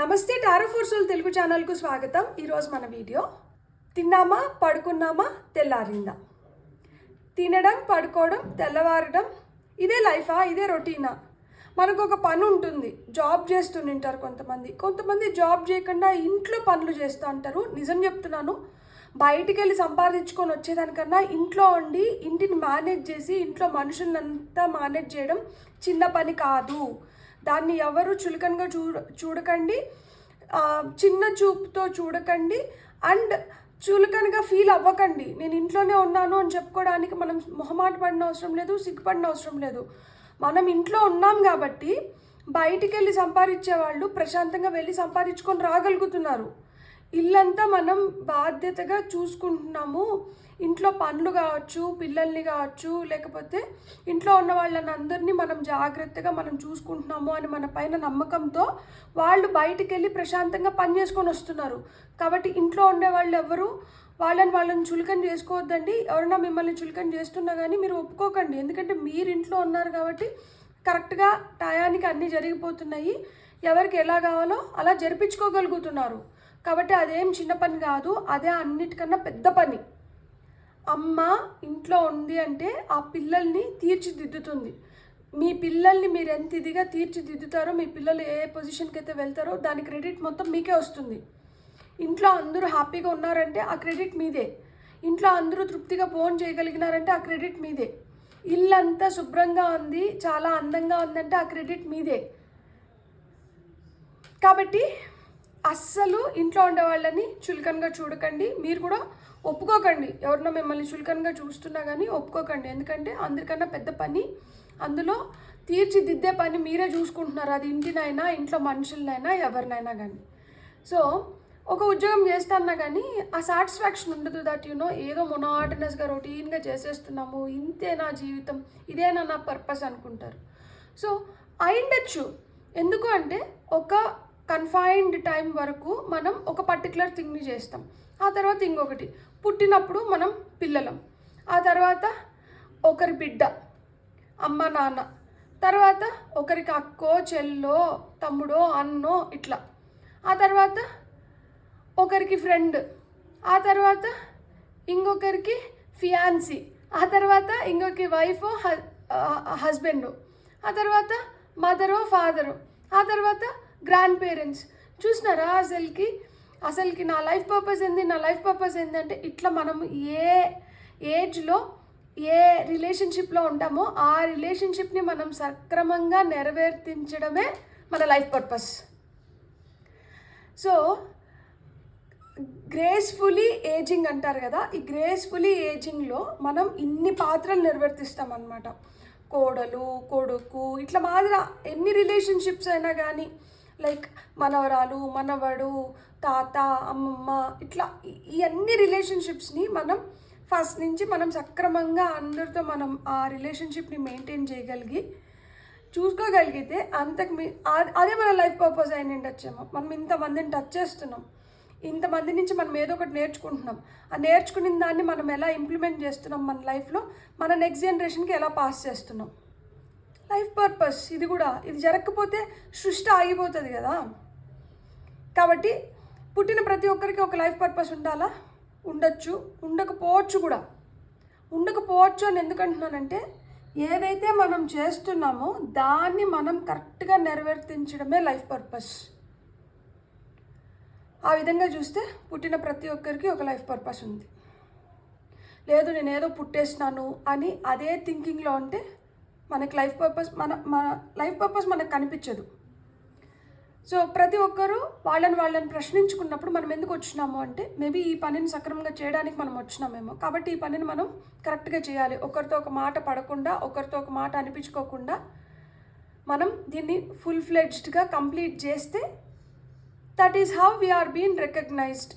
నమస్తే tarot for soul Telugu ఛానల్కు స్వాగతం. ఈరోజు మన వీడియో తిన్నామా పడుకున్నామా తెల్లారిందా. తినడం పడుకోవడం తెల్లవారడం ఇదే లైఫా, ఇదే రొటీనా? మనకు ఒక పని ఉంటుంది, జాబ్ చేస్తుంటారు కొంతమంది జాబ్ చేయకుండా ఇంట్లో పనులు చేస్తూ ఉంటారు. నిజం చెప్తున్నాను, బయటికి వెళ్ళి సంపాదించుకొని వచ్చేదానికన్నా ఇంట్లో ఉండి ఇంటిని మేనేజ్ చేసి ఇంట్లో మనుషులంతా మేనేజ్ చేయడం చిన్న పని కాదు. దాన్ని ఎవరు చులకనగా చూడకండి, చిన్న చూపుతో చూడకండి, అండ్ చులకనగా ఫీల్ అవ్వకండి. నేను ఇంట్లోనే ఉన్నాను అని చెప్పుకోవడానికి మనం మొహమాట పడిన అవసరం లేదు, సిగ్గుపడిన అవసరం లేదు. మనం ఇంట్లో ఉన్నాం కాబట్టి బయటికి వెళ్ళి సంపాదించే వాళ్ళు ప్రశాంతంగా వెళ్ళి సంపాదించుకొని రాగలుగుతున్నారు. ఇల్లంతా మనం బాధ్యతగా చూసుకుంటున్నాము. ఇంట్లో పనులు కావచ్చు, పిల్లల్ని కావచ్చు, లేకపోతే ఇంట్లో ఉన్న వాళ్ళని అందరినీ మనం జాగ్రత్తగా మనం చూసుకుంటున్నాము అని మన పైన నమ్మకంతో వాళ్ళు బయటికి వెళ్ళి ప్రశాంతంగా పని చేసుకొని వస్తున్నారు. కాబట్టి ఇంట్లో ఉండే వాళ్ళు ఎవరు వాళ్ళని చులకన చేసుకోవద్దండి. ఎవరైనా మిమ్మల్ని చులకన చేస్తున్నా కానీ మీరు ఒప్పుకోకండి. ఎందుకంటే మీరు ఇంట్లో ఉన్నారు కాబట్టి కరెక్ట్గా టయానికి అన్నీ జరిగిపోతున్నాయి. ఎవరికి ఎలా కావాలో అలా జరిపించుకోగలుగుతున్నారు. కాబట్టి అదేం చిన్న పని కాదు, అదే అన్నిటికన్నా పెద్ద పని. అమ్మ ఇంట్లో ఉంది అంటే ఆ పిల్లల్ని తీర్చిదిద్దుతుంది. మీ పిల్లల్ని మీరు ఎంత ఇదిగా తీర్చిదిద్దుతారో, మీ పిల్లలు ఏ పొజిషన్కి అయితే వెళ్తారో దాని క్రెడిట్ మొత్తం మీకే వస్తుంది. ఇంట్లో అందరూ హ్యాపీగా ఉన్నారంటే ఆ క్రెడిట్ మీదే. ఇంట్లో అందరూ తృప్తిగా ఫోన్ చేయగలిగినారంటే ఆ క్రెడిట్ మీదే. ఇల్లంతా శుభ్రంగా ఉంది, చాలా అందంగా ఉందంటే ఆ క్రెడిట్ మీదే. కాబట్టి అస్సలు ఇంట్లో ఉండే వాళ్ళని చులకనగా చూడకండి. మీరు కూడా ఒప్పుకోకండి. ఎవరినో మిమ్మల్ని చులకనగా చూస్తున్నా కానీ ఒప్పుకోకండి. ఎందుకంటే అందరికన్నా పెద్ద పని, అందులో తీర్చిదిద్దే పని మీరే చూసుకుంటున్నారు. అది ఇంటినైనా, ఇంట్లో మనుషులనైనా, ఎవరినైనా కానీ. సో ఒక ఉద్యోగం చేస్తున్నా కానీ ఆ సాటిస్ఫాక్షన్ ఉండదు. దట్ ఏదో మొనాటనస్గా రొటీన్గా చేసేస్తున్నాము, ఇంతే నా జీవితం, ఇదేనా నా పర్పస్ అనుకుంటారు. సో అయిండొచ్చు. ఎందుకు అంటే ఒక కన్ఫైన్డ్ టైం వరకు మనం ఒక పర్టికులర్ థింగ్ని చేస్తాం. ఆ తర్వాత ఇంకొకటి, పుట్టినప్పుడు మనం పిల్లలం, ఆ తర్వాత ఒకరి బిడ్డ, అమ్మ నాన్న, తర్వాత ఒకరికి అక్కో చెల్లో తమ్ముడో అన్నో ఇట్లా, ఆ తర్వాత ఒకరికి ఫ్రెండ్, ఆ తర్వాత ఇంకొకరికి ఫియాన్సీ, ఆ తర్వాత ఇంకొకరి వైఫో హస్బెండో, ఆ తర్వాత మదరో ఫాదరో, ఆ తర్వాత గ్రాండ్ పేరెంట్స్. చూసినారా అసలుకి నా లైఫ్ పర్పస్ ఏంది అంటే ఇట్లా మనం ఏ ఏజ్లో ఏ రిలేషన్షిప్లో ఉంటామో ఆ రిలేషన్షిప్ని మనం సక్రమంగా నెరవేర్తించడమే మన life purpose. So gracefully ageing అంటారు కదా, ఈ గ్రేస్ఫుల్లీ ఏజింగ్లో మనం ఇన్ని పాత్రలు నిర్వర్తిస్తాం అన్నమాట. కోడలు, కొడుకు, ఇట్లా మాదిరి ఎన్ని రిలేషన్షిప్స్ అయినా కానీ, లైక్ మనవరాలు, మనవడు, తాత, అమ్మమ్మ, ఇట్లా ఈ అన్ని రిలేషన్షిప్స్ని మనం ఫస్ట్ నుంచి మనం సక్రమంగా అందరితో మనం ఆ రిలేషన్షిప్ని మెయింటైన్ చేయగలిగి చూసుకోగలిగితే అదే మన లైఫ్ పర్పస్ అయిన ఉండొచ్చేమో. మనం ఇంతమందిని టచ్ చేస్తున్నాం, ఇంతమంది నుంచి మనం ఏదో ఒకటి నేర్చుకుంటున్నాం. ఆ నేర్చుకున్న దాన్ని మనం ఎలా ఇంప్లిమెంట్ చేస్తున్నాం మన లైఫ్లో, మన నెక్స్ట్ జనరేషన్కి ఎలా పాస్ చేస్తున్నాం. లైఫ్ పర్పస్ ఇది కూడా. ఇది జరగకపోతే సృష్టి ఆగిపోతుంది కదా. కాబట్టి పుట్టిన ప్రతి ఒక్కరికి ఒక లైఫ్ పర్పస్ ఉండాలా? ఉండొచ్చు, ఉండకపోవచ్చు కూడా. ఉండకపోవచ్చు అని ఎందుకంటున్నానంటే ఏదైతే మనం చేస్తున్నామో దాన్ని మనం కరెక్ట్గా నెరవేర్తించడమే లైఫ్ పర్పస్. ఆ విధంగా చూస్తే పుట్టిన ప్రతి ఒక్కరికి ఒక లైఫ్ పర్పస్ ఉంది. లేదు నేను ఏదో పుట్టేసినాను అని అదే థింకింగ్లో ఉంటే మనకి లైఫ్ పర్పస్ మనకు కనిపించదు. సో ప్రతి ఒక్కరూ వాళ్ళని ప్రశ్నించుకున్నప్పుడు మనం ఎందుకు వచ్చినాము అంటే మేబీ ఈ పనిని సక్రమంగా చేయడానికి మనం వచ్చినామేమో. కాబట్టి ఈ పనిని మనం కరెక్ట్గా చేయాలి. ఒకరితో ఒక మాట పడకుండా, ఒకరితో ఒక మాట అనిపించుకోకుండా మనం దీన్ని ఫుల్ ఫ్లెడ్జ్డ్గా కంప్లీట్ చేస్తే that is how we are been recognised.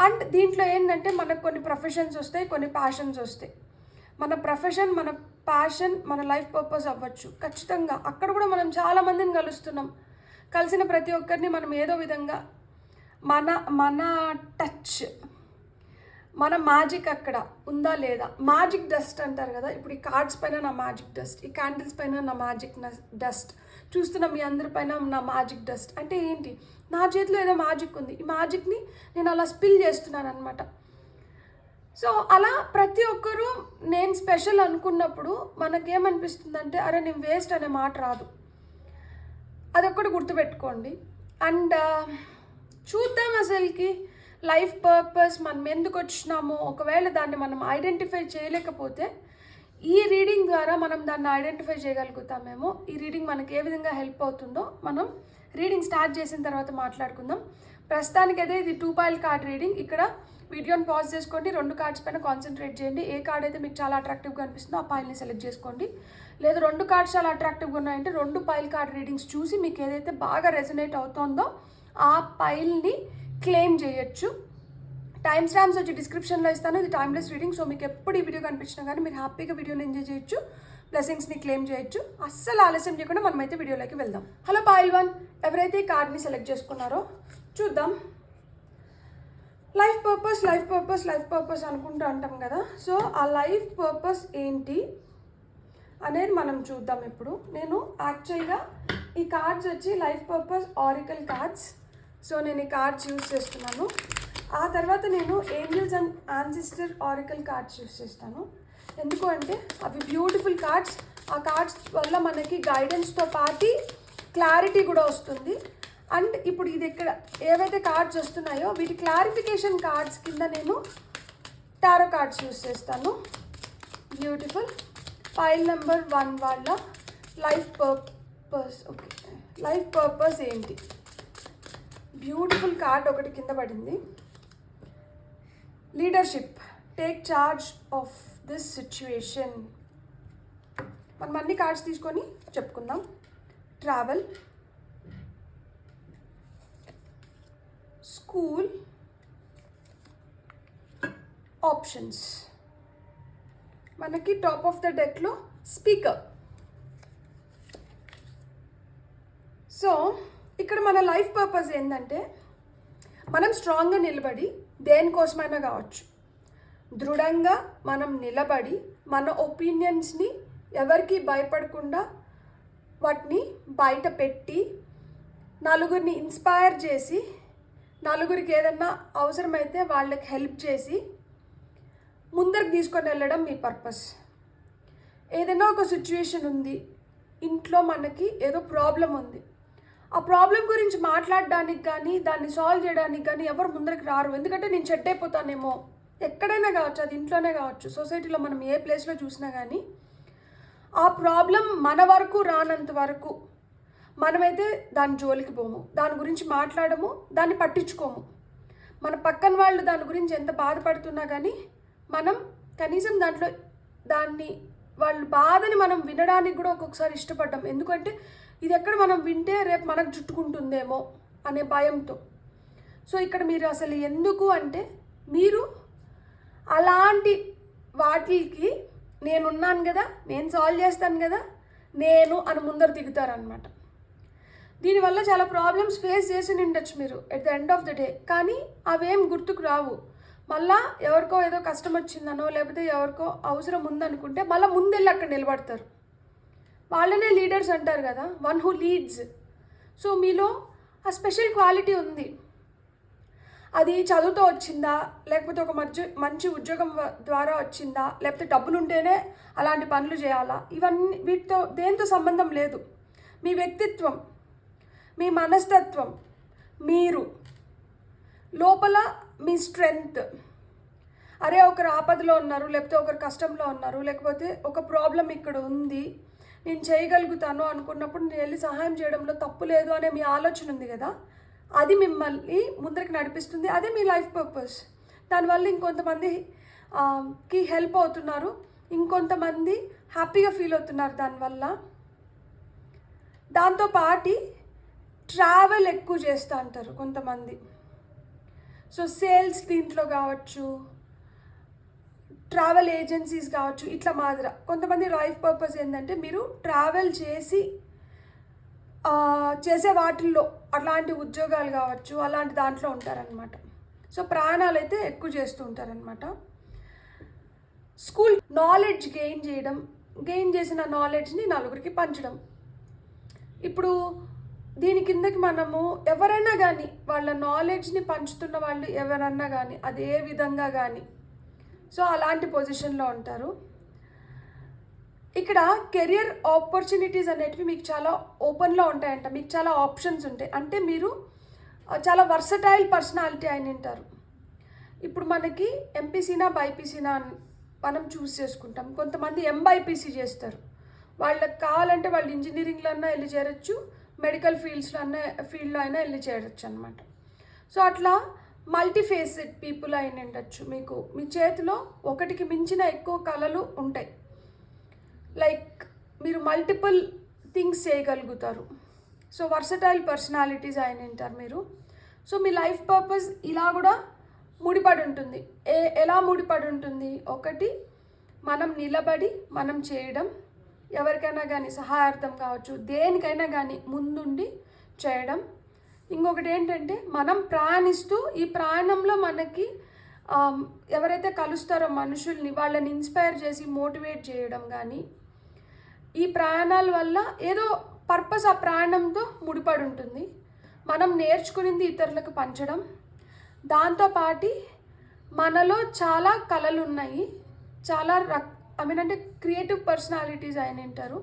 And దీంట్లో ఏంటంటే మనకు కొన్ని ప్రొఫెషన్స్ వస్తాయి, కొన్ని ప్యాషన్స్ వస్తాయి. మన ప్రొఫెషన్, మన ప్యాషన్ మన లైఫ్ పర్పస్ అవ్వచ్చు ఖచ్చితంగా. అక్కడ కూడా మనం చాలామందిని కలుస్తున్నాం. కలిసిన ప్రతి ఒక్కరిని మనం ఏదో విధంగా మన టచ్, మన మ్యాజిక్ అక్కడ ఉందా లేదా, మ్యాజిక్ డస్ట్ అంటారు కదా. ఇప్పుడు ఈ కార్డ్స్ పైన నా మ్యాజిక్ డస్ట్, ఈ క్యాండిల్స్ పైన నా మ్యాజిక్ డస్ట్, చూస్తున్న మీ అందరి పైన నా మ్యాజిక్ డస్ట్. అంటే ఏంటి, నా చేతిలో ఏదో మ్యాజిక్ ఉంది, ఈ మ్యాజిక్ని నేను అలా స్పిల్ చేస్తున్నాను అనమాట. సో అలా ప్రతి ఒక్కరూ నేను స్పెషల్ అనుకున్నప్పుడు మనకేమనిపిస్తుందంటే అరే నేను వేస్ట్ అనే మాట రాదు. అదొక్కటి గుర్తుపెట్టుకోండి. అండ్ చూద్దాం అసలుకి లైఫ్ పర్పస్ మనం ఎందుకు వచ్చినామో, ఒకవేళ దాన్ని మనం ఐడెంటిఫై చేయలేకపోతే ఈ రీడింగ్ ద్వారా మనం దాన్ని ఐడెంటిఫై చేయగలుగుతామేమో. ఈ రీడింగ్ మనకి ఏ విధంగా హెల్ప్ అవుతుందో మనం రీడింగ్ స్టార్ట్ చేసిన తర్వాత మాట్లాడుకుందాం. ప్రస్తుతానికైతే ఇది 2 పైల్ కార్డ్ రీడింగ్. ఇక్కడ వీడియోని పాజ్ చేసుకోండి, 2 కార్డ్స్ పైన కాన్సన్ట్రేట్ చేయండి. ఏ కార్డ్ అయితే మీకు చాలా అట్రాక్టివ్గా అనిపిస్తుందో ఆ పైల్ని సెలెక్ట్ చేసుకోండి. లేదు 2 కార్డ్స్ చాలా అట్రాక్టివ్గా ఉన్నాయంటే 2 పైల్ కార్డ్ రీడింగ్స్ చూసి మీకు ఏదైతే బాగా రెజనేట్ అవుతుందో ఆ పైల్ని క్లెయిమ్ చేయొచ్చు. టైం స్టాంప్స్ వచ్చి డిస్క్రిప్షన్లో ఇస్తాను. ఇది టైమ్లెస్ రీడింగ్. సో మీకు ఎప్పుడు ఈ వీడియో కనిపించినా కానీ మీరు హ్యాపీగా వీడియోని ఎంజాయ్ చేయొచ్చు, బ్లెస్సింగ్స్ని క్లెయిమ్ చేయొచ్చు. అస్సలు ఆలస్యం చేయకుండా మనమైతే వీడియోలోకి వెళ్దాం. హలో పైల్ 1, ఎవరైతే ఈ కార్డ్ని సెలెక్ట్ చేసుకున్నారో చూద్దాం. Life purpose life purpose life purpose అనుకుంటూ అంటాం కదా. సో ఆ లైఫ్ పర్పస్ ఏంటి అనేది మనం చూద్దాం ఇప్పుడు. నేను యాక్చువల్గా ఈ కార్డ్స్ వచ్చి life purpose oracle cards. So నేను ఈ కార్డ్స్ యూజ్ చేస్తున్నాను. ఆ తర్వాత నేను angels and ancestor oracle cards use చేస్తాను. ఎందుకు అంటే అవి బ్యూటిఫుల్ కార్డ్స్. ఆ కార్డ్స్ వల్ల మనకి గైడెన్స్తో పాటు క్లారిటీ కూడా వస్తుంది. అండ్ ఇప్పుడు ఇది ఇక్కడ ఏవైతే కార్డ్స్ వస్తున్నాయో వీటి క్లారిఫికేషన్ కార్డ్స్ కింద నేను టారో కార్డ్స్ యూజ్ చేస్తాను. బ్యూటిఫుల్. ఫైల్ నెంబర్ 1 వాళ్ళ life purpose. Okay, life purpose ఏంటి? బ్యూటిఫుల్ కార్డ్ ఒకటి కింద పడింది. Leadership, take charge of this situation. మనం అన్ని కార్డ్స్ తీసుకొని చెప్పుకుందాం. Travel, school, options. మనకి టాప్ ఆఫ్ ద డెక్లో స్పీకర్. సో ఇక్కడ మన లైఫ్ పర్పస్ ఏంటంటే మనం స్ట్రాంగ్గా నిలబడి దేనికోసమైనా కావచ్చు దృఢంగా మనం నిలబడి మన ఒపీనియన్స్ని ఎవరికి భయపడకుండా వాటిని బయట పెట్టి నలుగురిని ఇన్స్పైర్ చేసి నలుగురికి ఏదన్నా అవసరమైతే వాళ్ళకి హెల్ప్ చేసి ముందరికి తీసుకొని వెళ్ళడం మీ పర్పస్. ఏదైనా ఒక సిచ్యువేషన్ ఉంది, ఇంట్లో మనకి ఏదో ప్రాబ్లం ఉంది, ఆ ప్రాబ్లం గురించి మాట్లాడడానికి కానీ దాన్ని సాల్వ్ చేయడానికి కానీ ఎవరు ముందరికి రారు. ఎందుకంటే నేను చెడ్డ అయిపోతానేమో. ఎక్కడైనా కావచ్చు, అది ఇంట్లోనే కావచ్చు, సొసైటీలో మనం ఏ ప్లేస్లో చూసినా కానీ ఆ ప్రాబ్లం మన వరకు రానంత వరకు మనమైతే దాని జోలికి పోము, దాని గురించి మాట్లాడము, దాన్ని పట్టించుకోము. మన పక్కన వాళ్ళు దాని గురించి ఎంత బాధపడుతున్నా కానీ మనం కనీసం దాన్ని వాళ్ళ బాధని మనం వినడానికి కూడా ఒక్కొక్కసారి ఇష్టపడ్డాం. ఎందుకంటే ఇది ఎక్కడ మనం వింటే రేపు మనకు చుట్టుకుంటుందేమో అనే భయంతో. సో ఇక్కడ మీరు అసలు ఎందుకు అంటే మీరు అలాంటి వాటికి నేనున్నాను కదా, నేను సాల్వ్ చేస్తాను కదా, నేను అని ముందర దిగుతారనమాట. దీనివల్ల చాలా ప్రాబ్లమ్స్ ఫేస్ చేసి ఉండొచ్చు మీరు at the end of the day. కానీ అవేం గుర్తుకు రావు. మళ్ళా ఎవరికో ఏదో కష్టం వచ్చిందనో లేకపోతే ఎవరికో అవసరం ఉందనుకుంటే మళ్ళీ ముందెళ్ళి అక్కడ నిలబడతారు. వాళ్ళనే లీడర్స్ అంటారు కదా, వన్ హూ లీడ్స్. సో మీలో ఆ స్పెషల్ క్వాలిటీ ఉంది. అది చదువుతో వచ్చిందా, లేకపోతే ఒక మంచి ఉద్యోగం ద్వారా వచ్చిందా, లేకపోతే డబ్బులు ఉంటేనే అలాంటి పనులు చేయాలా, ఇవన్నీ వీటితో దేంతో సంబంధం లేదు. మీ వ్యక్తిత్వం, మీ మనస్తత్వం, మీరు లోపల మీ స్ట్రెంగ్త్. అరే ఒకరు ఆపదలో ఉన్నారు, లేకపోతే ఒకరు కష్టంలో ఉన్నారు, లేకపోతే ఒక ప్రాబ్లం ఇక్కడ ఉంది, నేను చేయగలుగుతాను అనుకున్నప్పుడు నేను వెళ్ళి సహాయం చేయడంలో తప్పు లేదు అనే మీ ఆలోచన ఉంది కదా, అది మిమ్మల్ని ముందరికి నడిపిస్తుంది. అదే మీ లైఫ్ పర్పస్. దానివల్ల ఇంకొంతమందికి హెల్ప్ అవుతున్నారు, ఇంకొంతమంది హ్యాపీగా ఫీల్ అవుతున్నారు దానివల్ల. దాంతోపాటు ట్రావెల్ ఎక్కువ చేస్తూ అంటారు కొంతమంది. సో సేల్స్ దీంట్లో కావచ్చు, ట్రావెల్ ఏజెన్సీస్ కావచ్చు, ఇట్లా మాదిర కొంతమంది లైఫ్ పర్పస్ ఏంటంటే మీరు ట్రావెల్ చేసే వాటిల్లో అట్లాంటి ఉద్యోగాలు కావచ్చు, అలాంటి దాంట్లో ఉంటారనమాట. సో ప్రయాణాలు అయితే ఎక్కువ చేస్తూ ఉంటారనమాట. స్కూల్ నాలెడ్జ్ గెయిన్ చేసిన నాలెడ్జ్ని నలుగురికి పంచడం. ఇప్పుడు దీని కిందకి మనము ఎవరైనా కానీ వాళ్ళ నాలెడ్జ్ని పంచుతున్న వాళ్ళు ఎవరన్నా కానీ అదే విధంగా కానీ సో అలాంటి పొజిషన్లో ఉంటారు. ఇక్కడ కెరియర్ ఆపర్చునిటీస్ అనేటివి మీకు చాలా ఓపెన్లో ఉంటాయంట, మీకు చాలా ఆప్షన్స్ ఉంటాయి. అంటే మీరు చాలా వర్సటైల్ పర్సనాలిటీ అయిన ఉంటారు. ఇప్పుడు మనకి ఎంపీసీనా బైపీసీనా మనం చూస్ చేసుకుంటాం. కొంతమంది ఎంబైపీసీ చేస్తారు, వాళ్ళకి కావాలంటే వాళ్ళు ఇంజనీరింగ్లో అన్నా వెళ్ళి చేరొచ్చు, మెడికల్ ఫీల్డ్లో అయినా వెళ్ళి చేరొచ్చు అనమాట. సో అట్లా మల్టీఫేసెడ్ పీపుల్ అయిన ఉండొచ్చు. మీకు మీ చేతిలో ఒకటికి మించిన ఎక్కువ కళలు ఉంటాయి. లైక్ మీరు మల్టిపుల్ థింగ్స్ చేయగలుగుతారు. సో వర్సటైల్ పర్సనాలిటీస్ అయిన ఉంటారు మీరు. సో మీ లైఫ్ పర్పస్ ఇలా కూడా ముడిపడి ఉంటుంది. ఎలా ముడిపడి ఉంటుంది? ఒకటి, మనం నిలబడి మనం చేయడం, ఎవరికైనా కానీ సహాయార్థం కావచ్చు, దేనికైనా కానీ ముందుండి చేయడం. ఇంకొకటి ఏంటంటే మనం ప్రయాణిస్తూ ఈ ప్రయాణంలో మనకి ఎవరైతే కలుస్తారో మనుషుల్ని వాళ్ళని ఇన్స్పైర్ చేసి మోటివేట్ చేయడం కానీ, ఈ ప్రయాణాల వల్ల ఏదో పర్పస్ ఆ ప్రయాణంతో ముడిపడి ఉంటుంది. మనం నేర్చుకునింది ఇతరులకు పంచడం, దాంతోపాటి మనలో చాలా కళలు ఉన్నాయి, చాలా అంటే క్రియేటివ్ పర్సనాలిటీస్ అయిన ఉంటారు.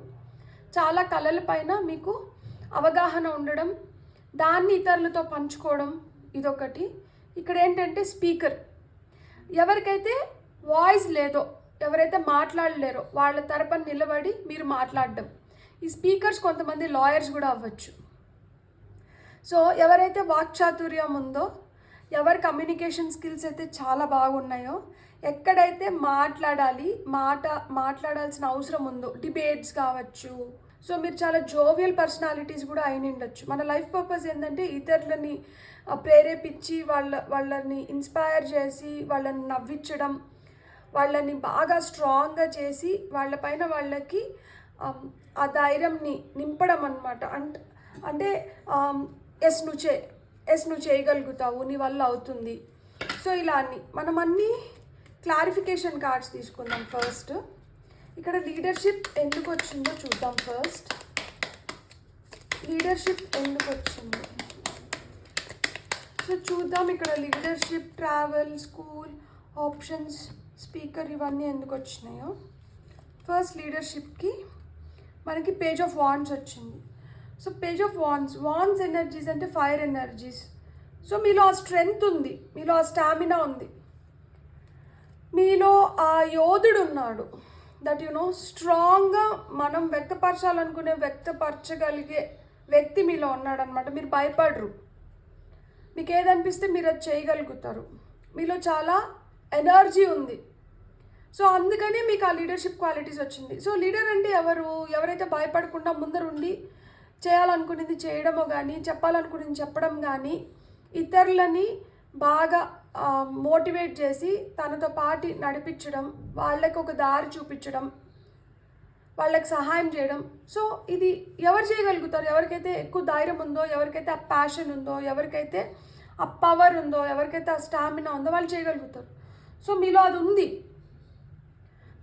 చాలా కళల పైన మీకు అవగాహన ఉండడం, దాన్ని ఇతరులతో పంచుకోవడం, ఇదొకటి. ఇక్కడ ఏంటంటే స్పీకర్, ఎవరికైతే వాయిస్ లేదో, ఎవరైతే మాట్లాడలేరో వాళ్ళ తరపున నిలబడి మీరు మాట్లాడడం. ఈ స్పీకర్స్ కొంతమంది లాయర్స్ కూడా అవ్వచ్చు. సో ఎవరైతే వాక్చాతుర్యం ఉందో, ఎవరి కమ్యూనికేషన్ స్కిల్స్ అయితే చాలా బాగున్నాయో, ఎక్కడైతే మాట్లాడాల్సిన అవసరం ఉందో, డిబేట్స్ కావచ్చు, సో మీరు చాలా జోవియల్ పర్సనాలిటీస్ కూడా అయిన ఉండొచ్చు. మన లైఫ్ పర్పస్ ఏంటంటే ఇతరులని ప్రేరేపించి వాళ్ళని ఇన్స్పైర్ చేసి వాళ్ళని నవ్వించడం, వాళ్ళని బాగా స్ట్రాంగ్గా చేసి వాళ్ళపైన వాళ్ళకి ఆ ధైర్యంని నింపడం అన్నమాట. అంటే ఎస్ నువ్వు చేయగలుగుతావు, నీ వల్ల అవుతుంది. సో ఇలా మనం అన్నీ క్లారిఫికేషన్ కార్డ్స్ తీసుకుందాం. ఫస్ట్ ఇక్కడ లీడర్షిప్ ఎందుకు వచ్చిందో చూద్దాం. ఫస్ట్ లీడర్షిప్ ఎందుకు వచ్చింది సో చూద్దాం. ఇక్కడ leadership, travel, school, options, speaker, ఇవన్నీ ఎందుకు వచ్చినాయో. ఫస్ట్ లీడర్షిప్కి మనకి పేజ్ ఆఫ్ వాండ్స్ వచ్చింది. So page of wands energies అంటే ఫైర్ ఎనర్జీస్. సో మీలో ఆ స్ట్రెంగ్త్ ఉంది, మీలో ఆ స్టామినా ఉంది, మీలో ఆ యోధుడు ఉన్నాడు. దట్ స్ట్రాంగ్గా మనం వ్యక్తపరచగలిగే వ్యక్తి మీలో ఉన్నాడు అనమాట. మీరు భయపడరు, మీకు ఏదనిపిస్తే మీరు అది చేయగలుగుతారు, మీలో చాలా ఎనర్జీ ఉంది. సో అందుకనే మీకు ఆ లీడర్షిప్ క్వాలిటీస్ వచ్చింది. సో లీడర్ అంటే ఎవరైతే భయపడకుండా ముందరుండి చేయాలనుకునేది చేయడమో కానీ, చెప్పాలనుకునేది చెప్పడం కానీ, ఇతరులని బాగా మోటివేట్ చేసి తనతో పాటు నడిపించడం, వాళ్ళకి ఒక దారి చూపించడం, వాళ్ళకి సహాయం చేయడం. సో ఇది ఎవరు చేయగలుగుతారు? ఎవరికైతే ఎక్కువ ధైర్యం ఉందో, ఎవరికైతే ఆ ప్యాషన్ ఉందో, ఎవరికైతే ఆ పవర్ ఉందో, ఎవరికైతే ఆ స్టామినా ఉందో వాళ్ళు చేయగలుగుతారు. సో మీలో అది ఉంది.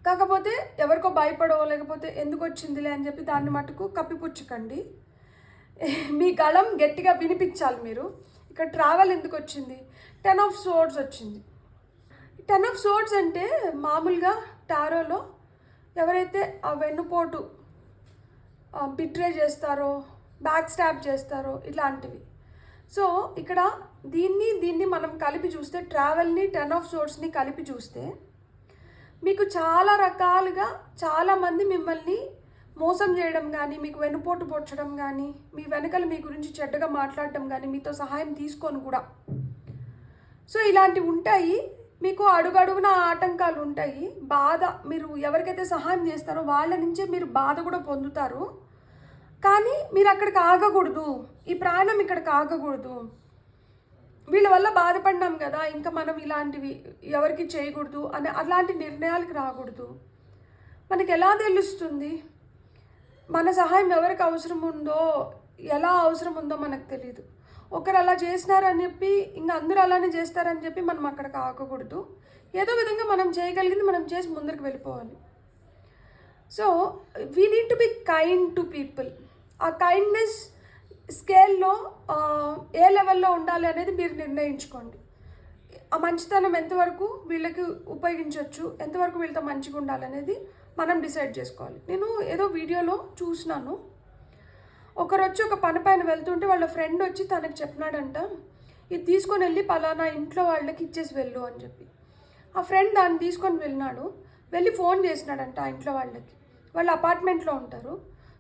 కాకపోతే ఎవరికో భయపడో లేకపోతే ఎందుకు వచ్చిందిలే అని చెప్పి దాన్ని మటుకు కప్పిపుచ్చకండి. మీ గళం గట్టిగా వినిపించాలి మీరు. ఇక్కడ ట్రావెల్ ఎందుకు వచ్చింది? 10 of Swords వచ్చింది. 10 of Swords అంటే మామూలుగా టారోలో ఎవరైతే ఆ వెన్నుపోటు బిట్రే చేస్తారో, బ్యాక్ స్టాప్ చేస్తారో, ఇట్లాంటివి. సో ఇక్కడ దీన్ని మనం కలిపి చూస్తే, ట్రావెల్ని 10 of Swordsని కలిపి చూస్తే మీకు చాలా రకాలుగా చాలామంది మిమ్మల్ని మోసం చేయడం కానీ, మీకు వెన్నుపోటు పొచ్చడం కానీ, మీ వెనకలు మీ గురించి చెడ్డగా మాట్లాడటం కానీ, మీతో సహాయం తీసుకొని కూడా. సో ఇలాంటివి ఉంటాయి. మీకు అడుగడుగున ఆటంకాలు ఉంటాయి. బాధ, మీరు ఎవరికైతే సహాయం చేస్తారో వాళ్ళ నుంచే మీరు బాధ కూడా పొందుతారు. కానీ మీరు అక్కడికి ఆగకూడదు, ఈ ప్రాణం ఇక్కడికి ఆగకూడదు. వీళ్ళ వల్ల బాధపడినాం కదా, ఇంకా మనం ఇలాంటివి ఎవరికి చేయకూడదు అనే అలాంటి నిర్ణయాలకు రాకూడదు. మనకి ఎలా తెలుస్తుంది మన సహాయం ఎవరికి అవసరం ఉందో, ఎలా అవసరం ఉందో మనకు తెలియదు. ఒకరు అలా చేసినారని చెప్పి ఇంకా అందరూ అలానే చేస్తారని చెప్పి మనం అక్కడికి ఆగకూడదు. ఏదో విధంగా మనం చేయగలిగింది మనం చేసి ముందరికి వెళ్ళిపోవాలి. So we need to be kind to people. ఆ కైండ్నెస్ స్కేల్లో ఏ లెవెల్లో ఉండాలి అనేది మీరు నిర్ణయించుకోండి. ఆ మంచితనం ఎంతవరకు వీళ్ళకి ఉపయోగించవచ్చు, ఎంతవరకు వీళ్ళతో మంచిగా ఉండాలనేది మనం డిసైడ్ చేసుకోవాలి. నేను ఏదో వీడియోలో చూసినాను, ఒకరు వచ్చి ఒక పని పైన వెళ్తుంటే వాళ్ళ ఫ్రెండ్ వచ్చి తనకి చెప్పినాడంట, ఇది తీసుకొని వెళ్ళి పలానా ఇంట్లో వాళ్ళకి ఇచ్చేసి వెళ్ళు అని చెప్పి. ఆ ఫ్రెండ్ దాన్ని తీసుకొని వెళ్ళినాడు, వెళ్ళి ఫోన్ చేసినాడంట ఆ ఇంట్లో వాళ్ళకి. వాళ్ళు అపార్ట్మెంట్లో ఉంటారు.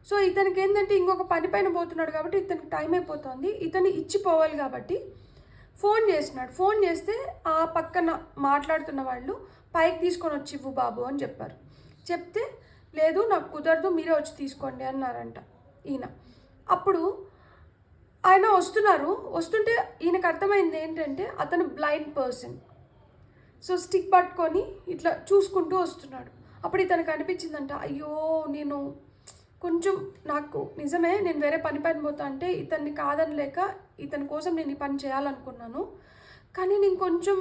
సో ఇతనికి ఏంటంటే ఇంకొక పని పైన పోతున్నాడు కాబట్టి ఇతనికి టైం అయిపోతుంది, ఇతను ఇచ్చిపోవాలి కాబట్టి ఫోన్ చేసినాడు. ఫోన్ చేస్తే ఆ పక్కన మాట్లాడుతున్న వాళ్ళు పైకి తీసుకొని వచ్చి ఇవ్వు బాబు అని చెప్పారు. చెప్తే లేదు నాకు కుదరదు, మీరే వచ్చి తీసుకోండి అన్నారంట ఈయన. అప్పుడు ఆయన వస్తుంటే ఈయనకు అర్థమైంది ఏంటంటే అతను బ్లైండ్ పర్సన్. సో స్టిక్ పట్టుకొని ఇట్లా చూసుకుంటూ వస్తున్నాడు. అప్పుడు ఇతనికి అనిపించిందంట, అయ్యో నేను కొంచెం నాకు నిజమే నేను వేరే పని పైన పోతా అంటే ఇతన్ని కాదనలేక ఇతని కోసం నేను ఈ పని చేయాలనుకున్నాను, కానీ నేను కొంచెం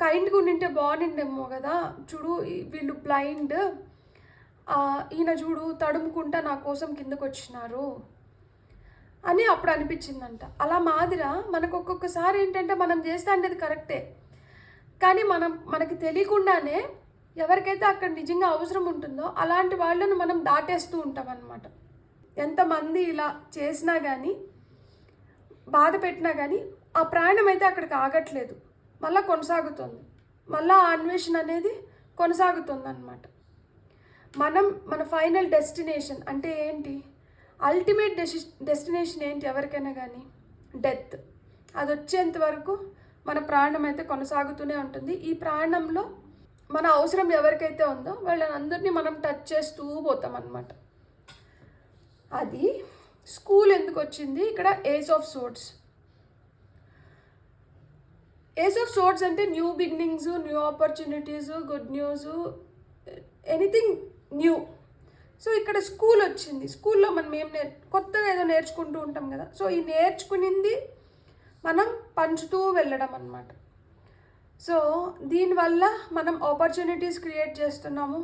కైండ్గా ఉండింటే బాగుండేమో కదా, చూడు వీళ్ళు బ్లైండ్, ఈయన చూడు తడుముకుంటా నా కోసం కిందకు వచ్చినారు అని అప్పుడు అనిపించిందంట. అలా మాదిరా మనకు ఒక్కొక్కసారి ఏంటంటే మనం చేస్తా అనేది కరెక్టే, కానీ మనకి తెలియకుండానే ఎవరికైతే అక్కడ నిజంగా అవసరం ఉంటుందో అలాంటి వాళ్ళను మనం దాటేస్తూ ఉంటాం అన్నమాట. ఎంతమంది ఇలా చేసినా కానీ బాధ పెట్టినా కానీ ఆ ప్రయాణం అయితే అక్కడికి ఆగట్లేదు, మళ్ళీ కొనసాగుతుంది, మళ్ళీ ఆ అన్వేషణ అనేది కొనసాగుతుంది అన్నమాట. మన ఫైనల్ డెస్టినేషన్ అంటే ఏంటి, అల్టిమేట్ డెస్టినేషన్ ఏంటి ఎవరికైనా కానీ, డెత్. అది వచ్చేంత వరకు మన ప్రాణం అయితే కొనసాగుతూనే ఉంటుంది. ఈ ప్రాణంలో మన అవసరం ఎవరికైతే ఉందో వాళ్ళని అందరినీ మనం టచ్ చేస్తూ పోతాం అన్నమాట. అది స్కూల్ ఎందుకు వచ్చింది ఇక్కడ, ace of swords. Ace of swords అంటే new beginnings, new opportunities, good news, anything new. So ఇక్కడ స్కూల్ వచ్చింది. స్కూల్లో మనం కొత్తగా ఏదో నేర్చుకుంటూ ఉంటాం కదా, సో ఈ నేర్చుకునింది మనం పంచుతూ వెళ్ళడం అన్నమాట. సో దీనివల్ల మనం ఆపర్చునిటీస్ క్రియేట్ చేస్తున్నాము,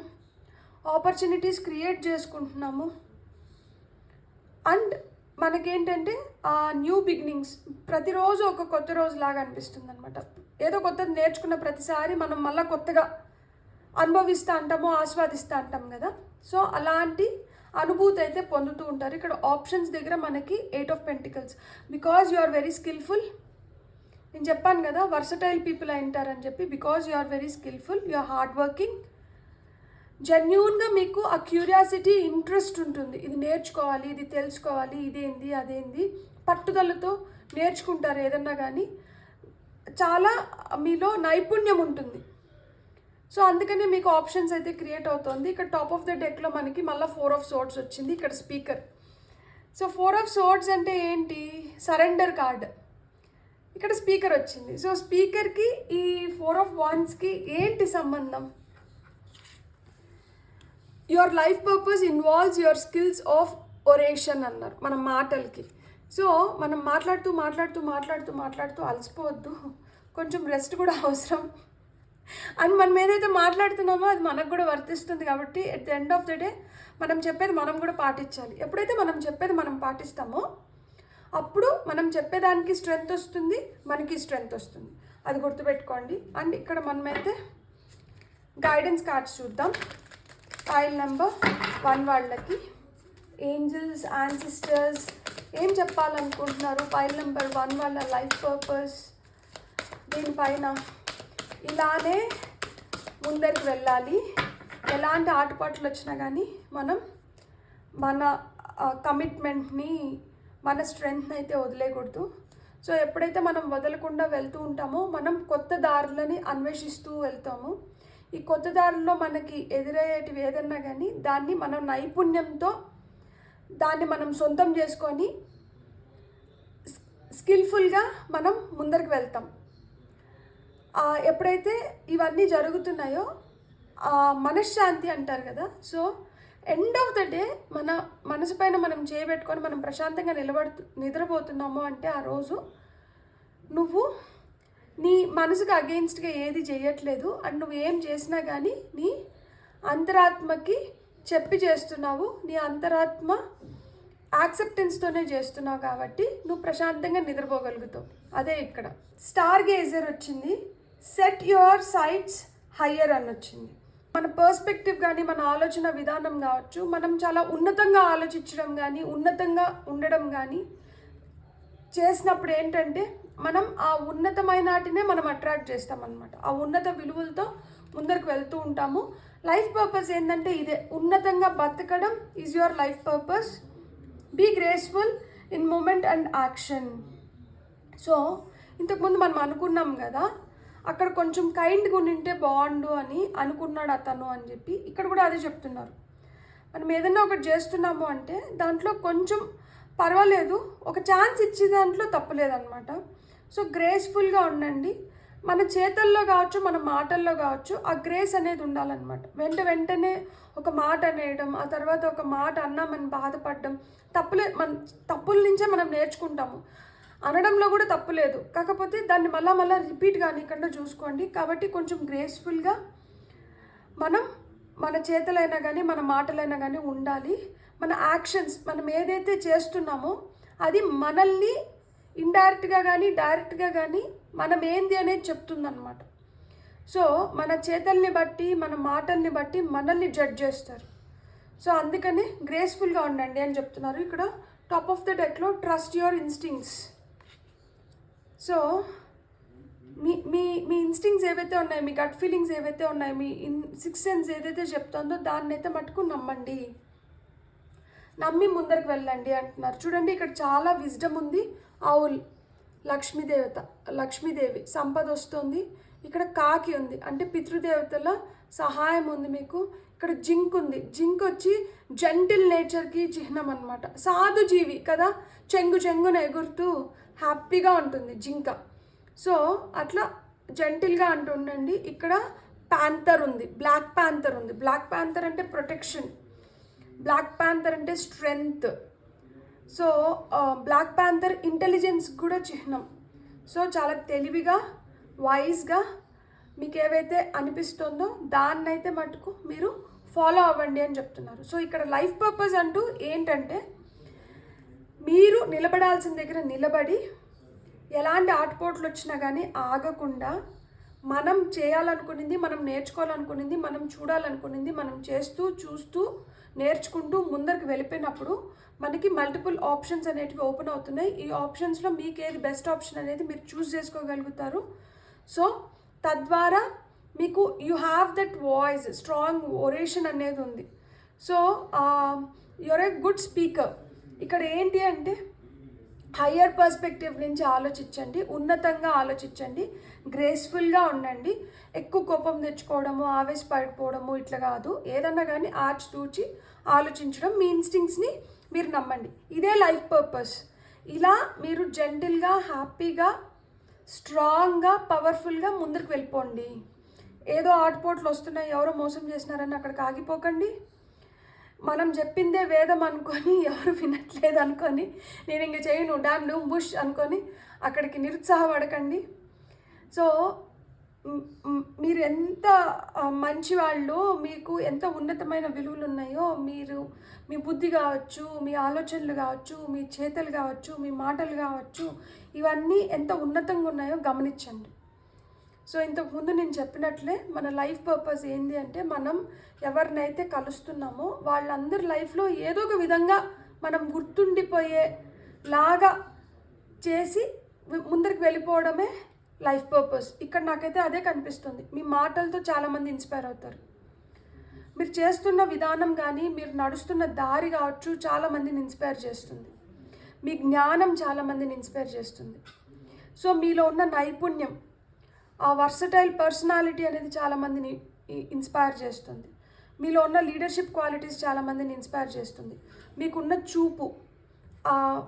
ఆపర్చునిటీస్ క్రియేట్ చేసుకుంటున్నాము. అండ్ మనకేంటంటే ఆ న్యూ బిగినింగ్స్ ప్రతిరోజు ఒక కొత్త రోజు లాగా అనిపిస్తుంది అనమాట. ఏదో కొత్తది నేర్చుకున్న ప్రతిసారి మనం మళ్ళీ కొత్తగా అనుభవిస్తూ అంటాము, ఆస్వాదిస్తూ అంటాం కదా. సో అలాంటి అనుభూతి అయితే పొందుతూ ఉంటారు. ఇక్కడ ఆప్షన్స్ దగ్గర మనకి 8 of Pentacles. Because you are very skilful. నేను చెప్పాను కదా వర్సటైల్ పీపుల్ అయింటారని చెప్పి. Because you are very skilful, you are hard working, జెన్యూన్గా మీకు ఆ క్యూరియాసిటీ, ఇంట్రెస్ట్ ఉంటుంది. ఇది నేర్చుకోవాలి, ఇది తెలుసుకోవాలి, ఇదేంది అదేంది, పట్టుదలతో నేర్చుకుంటారు ఏదన్నా కానీ. చాలా మీలో నైపుణ్యం ఉంటుంది. సో అందుకనే మీకు ఆప్షన్స్ అయితే క్రియేట్ అవుతుంది. ఇక్కడ టాప్ ఆఫ్ ద డెక్లో మనకి మళ్ళీ 4 of Swords వచ్చింది. ఇక్కడ స్పీకర్. సో 4 of Swords అంటే ఏంటి, సరెండర్ కార్డ్. ఇక్కడ స్పీకర్ వచ్చింది. సో స్పీకర్కి ఈ 4 of Wandsకి ఏంటి సంబంధం, your life purpose involves your skills of oration అన్నారు మన మాటలకి. సో మనం మాట్లాడుతూ మాట్లాడుతూ మాట్లాడుతూ మాట్లాడుతూ అలసిపోవద్దు, కొంచెం రెస్ట్ కూడా అవసరం. అండ్ మనం ఏదైతే మాట్లాడుతున్నామో అది మనకు కూడా వర్తిస్తుంది కాబట్టి at the end of the day మనం చెప్పేది మనం కూడా పాటించాలి. ఎప్పుడైతే మనం చెప్పేది మనం పాటిస్తామో అప్పుడు మనం చెప్పేదానికి స్ట్రెంగ్త్ వస్తుంది, మనకి స్ట్రెంగ్త్ వస్తుంది. అది గుర్తుపెట్టుకోండి. అండ్ ఇక్కడ మనమైతే గైడెన్స్ కార్డ్స్ చూద్దాం. ఫైల్ నెంబర్ 1 వాళ్ళకి ఏంజల్స్, యాన్సిస్టర్స్ ఏం చెప్పాలనుకుంటున్నారు, ఫైల్ నెంబర్ 1 వాళ్ళ లైఫ్ పర్పస్ దీనిపైన. ఇలానే ముందరికి వెళ్ళాలి. ఎలాంటి ఆటపాటలు వచ్చినా కానీ మనం మన కమిట్మెంట్ని, మన స్ట్రెంగ్త్ని అయితే వదిలేయకూడదు. సో ఎప్పుడైతే మనం వదలకుండా వెళ్తూ ఉంటామో మనం కొత్త దారులని అన్వేషిస్తూ వెళ్తాము. ఈ కొత్త దారుల్లో మనకి ఎదురయ్యేటివి ఏదన్నా కానీ దాన్ని మనం నైపుణ్యంతో దాన్ని మనం సొంతం చేసుకొని స్కిల్ఫుల్గా మనం ముందరికి వెళ్తాం. ఎప్పుడైతే ఇవన్నీ జరుగుతున్నాయో మనశ్శాంతి అంటారు కదా. So end of the day మన మనసు పైన మనం చేయబెట్టుకొని మనం ప్రశాంతంగా నిద్రపోతున్నాము అంటే ఆ రోజు నువ్వు నీ మనసుకు అగెయిన్స్ట్గా ఏది చేయట్లేదు అండ్ నువ్వు ఏం చేసినా కానీ నీ అంతరాత్మకి చెప్పి చేస్తున్నావు, నీ అంతరాత్మ యాక్సెప్టెన్స్తోనే చేస్తున్నావు కాబట్టి నువ్వు ప్రశాంతంగా నిద్రపోగలుగుతావు. అదే ఇక్కడ స్టార్ గేజర్ వచ్చింది, సెట్ యువర్ సైట్స్ హయ్యర్ అని వచ్చింది. మన పర్స్పెక్టివ్ కానీ మన ఆలోచన విధానం కావచ్చు, మనం చాలా ఉన్నతంగా ఆలోచించడం కానీ ఉన్నతంగా ఉండడం కానీ చేసినప్పుడు ఏంటంటే మనం ఆ ఉన్నతమైన వాటినే మనం అట్రాక్ట్ చేస్తామన్నమాట. ఆ ఉన్నత విలువలతో ముందరికి వెళ్తూ ఉంటాము. లైఫ్ పర్పస్ ఏంటంటే ఇదే, ఉన్నతంగా బతకడం is your life purpose. Be graceful in moment and action. So ఇంతకుముందు మనం అనుకున్నాం కదా, అక్కడ కొంచెం కైండ్గా ఉండింటే బాగుండు అని అనుకున్నాడు అతను అని చెప్పి ఇక్కడ కూడా అదే చెప్తున్నారు. మనం ఏదైనా ఒకటి చేస్తున్నాము అంటే దాంట్లో కొంచెం పర్వాలేదు, ఒక ఛాన్స్ ఇచ్చే దాంట్లో తప్పులేదన్నమాట. సో గ్రేస్ఫుల్గా ఉండండి. మన చేతల్లో కావచ్చు, మన మాటల్లో కావచ్చు, ఆ గ్రేస్ అనేది ఉండాలన్నమాట. వెంటనే ఒక మాట అనేయడం, ఆ తర్వాత ఒక మాట అన్నామని బాధపడడం మన తప్పుల నుంచే మనం నేర్చుకుంటాము. అనడంలో కూడా తప్పు లేదు, కాకపోతే దాన్ని మళ్ళా రిపీట్ కానికుండా చూసుకోండి. కాబట్టి కొంచెం గ్రేస్ఫుల్గా మనం మన చేతలైనా కానీ మన మాటలైనా కానీ ఉండాలి. మన యాక్షన్స్ మనం ఏదైతే చేస్తున్నామో అది మనల్ని ఇండైరెక్ట్గా కానీ డైరెక్ట్గా కానీ మనం ఏంది అనేది చెప్తుందన్నమాట. సో మన చేతల్ని బట్టి మన మాటల్ని బట్టి మనల్ని జడ్జ్ చేస్తారు. సో అందుకని గ్రేస్ఫుల్గా ఉండండి అని చెప్తున్నారు. ఇక్కడ టాప్ ఆఫ్ ద డెక్లో ట్రస్ట్ యువర్ ఇన్స్టింక్ట్స్. సో మీ ఇన్స్టింక్ట్స్ ఏవైతే ఉన్నాయో, మీ గట్ ఫీలింగ్స్ ఏవైతే ఉన్నాయో, మీ సిక్స్ సెన్స్ ఏదైతే చెప్తుందో దాన్ని అయితే మటుకు నమ్మండి, నమ్మి ముందరికి వెళ్ళండి అంటున్నారు. చూడండి ఇక్కడ చాలా విజ్డమ్ ఉంది. ఆవుల్ లక్ష్మీదేవి సంపద వస్తుంది. ఇక్కడ కాకి ఉంది అంటే పితృదేవతల సహాయం ఉంది మీకు. ఇక్కడ జింక్ ఉంది, జింక్ వచ్చి జెంటిల్ నేచర్కి చిహ్నం అనమాట. సాధు జీవి కదా, చెంగున ఎగురుతూ హ్యాపీగా ఉంటుంది జింక. సో అట్లా జెంటిల్గా అంటుండండి. ఇక్కడ ప్యాంథర్ ఉంది, బ్లాక్ ప్యాంథర్ ఉంది. బ్లాక్ ప్యాంథర్ అంటే ప్రొటెక్షన్, బ్లాక్ ప్యాంథర్ అంటే strength. So black panther intelligence కూడా చిహ్నం. సో చాలా తెలివిగా వైజ్గా మీకు ఏవైతే అనిపిస్తుందో దాన్నైతే మటుకు మీరు ఫాలో అవ్వండి అని చెప్తున్నారు. సో ఇక్కడ లైఫ్ పర్పస్ అంటూ ఏంటంటే మీరు నిలబడాల్సిన దగ్గర నిలబడి ఎలాంటి ఆటుపోట్లు వచ్చినా కానీ ఆగకుండా మనం చేయాలనుకునింది, మనం నేర్చుకోవాలనుకునింది, మనం చూడాలనుకునింది మనం చూస్తూ నేర్చుకుంటూ ముందరికి వెళ్ళిపోయినప్పుడు మనకి మల్టిపుల్ ఆప్షన్స్ అనేటివి ఓపెన్ అవుతున్నాయి. ఈ ఆప్షన్స్లో మీకు ఏది బెస్ట్ ఆప్షన్ అనేది మీరు చూస్ చేసుకోగలుగుతారు. సో తద్వారా మీకు you have that voice, strong oration అనేది ఉంది. So your a good speaker. ఇక్కడ ఏంటి అంటే హయ్యర్ పర్స్పెక్టివ్ నుంచి ఆలోచించండి, ఉన్నతంగా ఆలోచించండి, గ్రేస్ఫుల్గా ఉండండి. ఎక్కువ కోపం తెచ్చుకోవడము, ఆవేశపడిపోవడము ఇట్లా కాదు. ఏదన్నా కానీ ఆచితూచి ఆలోచించడం, మీ ఇన్స్టింక్ట్స్ని మీరు నమ్మండి. ఇదే లైఫ్ పర్పస్. ఇలా మీరు జెంటిల్గా, హ్యాపీగా, స్ట్రాంగ్గా, పవర్ఫుల్గా ముందుకు వెళ్ళిపోండి. ఏదో ఆటుపోట్లు వస్తున్నాయి, ఎవరో మోసం చేసినారని అక్కడికి ఆగిపోకండి. మనం చెప్పిందే వేదం అనుకొని ఎవరు వినట్లేదు అనుకొని నేను ఇంక చేయను డామ్ డూమ్ బుష్ అనుకొని అక్కడికి నిరుత్సాహపడకండి. సో మీరు ఎంత మంచివాళ్ళు, మీకు ఎంత ఉన్నతమైన విలువలు ఉన్నాయో, మీరు మీ బుద్ధి కావచ్చు, మీ ఆలోచనలు కావచ్చు, మీ చేతలు కావచ్చు, మీ మాటలు కావచ్చు, ఇవన్నీ ఎంత ఉన్నతంగా ఉన్నాయో గమనించండి. సో ఇంతకుముందు నేను చెప్పినట్లే మన లైఫ్ పర్పస్ ఏంటి అంటే మనం ఎవరినైతే కలుస్తున్నామో వాళ్ళందరి లైఫ్లో ఏదో ఒక విధంగా మనం గుర్తుండిపోయేలాగా చేసి ముందరికి వెళ్ళిపోవడమే లైఫ్ పర్పస్. ఇక్కడ నాకైతే అదే కనిపిస్తుంది. మీ మాటలతో చాలామంది ఇన్స్పైర్ అవుతారు. మీరు చేస్తున్న విధానం కానీ మీరు నడుస్తున్న దారి కావచ్చు చాలామందిని ఇన్స్పైర్ చేస్తుంది. మీ జ్ఞానం చాలామందిని ఇన్స్పైర్ చేస్తుంది. సో మీలో ఉన్న నైపుణ్యం, ఆ వర్సటైల్ పర్సనాలిటీ అనేది చాలామందిని ఇన్స్పైర్ చేస్తుంది. మీలో ఉన్న లీడర్షిప్ క్వాలిటీస్ చాలామందిని ఇన్స్పైర్ చేస్తుంది. మీకున్న చూపు,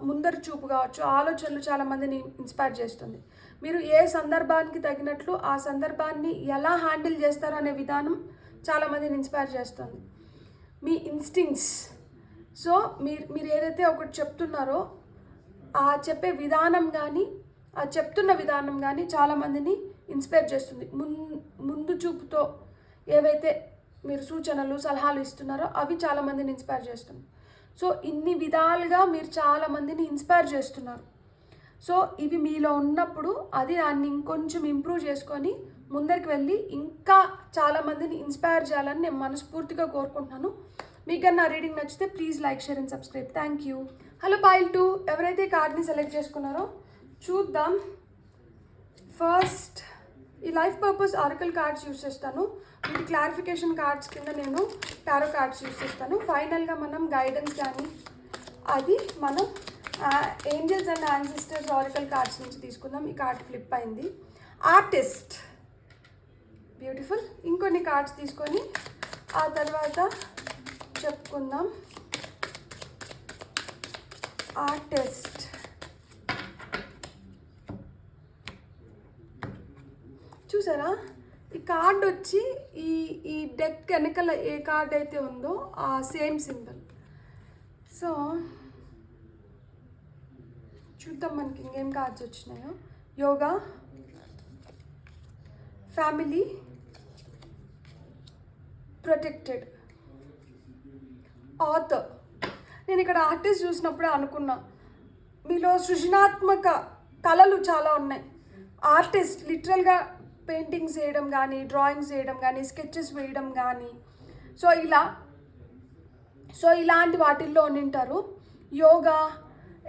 ముందర చూపు కావచ్చు, ఆలోచనలు చాలామందిని ఇన్స్పైర్ చేస్తుంది. మీరు ఏ సందర్భానికి తగినట్లు ఆ సందర్భాన్ని ఎలా హ్యాండిల్ చేస్తారో అనే విధానం చాలామందిని ఇన్స్పైర్ చేస్తుంది. మీ ఇన్స్టింక్ట్స్. సో మీరు ఏదైతే ఒకటి చెప్తున్నారో ఆ చెప్పే విధానం కానీ ఆ చెప్తున్న విధానం కానీ చాలామందిని ఇన్స్పైర్ చేస్తుంది. ముందు చూపుతో ఏవైతే మీరు సూచనలు సలహాలు ఇస్తున్నారో అవి చాలామందిని ఇన్స్పైర్ చేస్తుంది. సో ఇన్ని విధాలుగా మీరు చాలామందిని ఇన్స్పైర్ చేస్తున్నారు. సో ఇవి మీలో ఉన్నప్పుడు అది దాన్ని ఇంకొంచెం ఇంప్రూవ్ చేసుకొని ముందరికి వెళ్ళి ఇంకా చాలామందిని ఇన్స్పైర్ చేయాలని నేను మనస్ఫూర్తిగా కోరుకుంటున్నాను. మీకు కానీ నా రీడింగ్ నచ్చితే please like, share and subscribe. Thank you. Hello foil 2, ఎవరైతే కార్డ్ని సెలెక్ట్ చేసుకున్నారో చూద్దాం. ఫస్ట్ ఈ life purpose Oracle cards use చేస్తాను. వీటి క్లారిఫికేషన్ కార్డ్స్ కింద నేను టారో కార్డ్స్ యూస్ చేస్తాను. ఫైనల్గా మనం గైడెన్స్ కానీ అది మనం angels and ancestors Oracle cards నుంచి తీసుకుందాం. ఈ కార్డ్ ఫ్లిప్ అయింది. Artist, beautiful. ఇంకొన్ని కార్డ్స్ తీసుకొని ఆ తర్వాత చెప్పుకుందాం. ఆర్టిస్ట్, చూసారా ఈ కార్డ్ వచ్చి ఈ డెక్ వెనకాల ఏ కార్డ్ అయితే ఉందో ఆ సేమ్ సింబల్. సో చూద్దాం మనకి ఇంకేం కార్డ్స్ వచ్చినాయో. Yoga, family, protected, author. నేను ఇక్కడ ఆర్టిస్ట్ చూసినప్పుడే అనుకున్నా మీలో సృజనాత్మక కళలు చాలా ఉన్నాయి. ఆర్టిస్ట్ లిటరల్గా పెయింటింగ్స్ వేయడం కానీ, డ్రాయింగ్స్ వేయడం కానీ, స్కెచెస్ వేయడం కానీ, సో ఇలాంటి వాటిల్లో ఉంటారు. యోగా,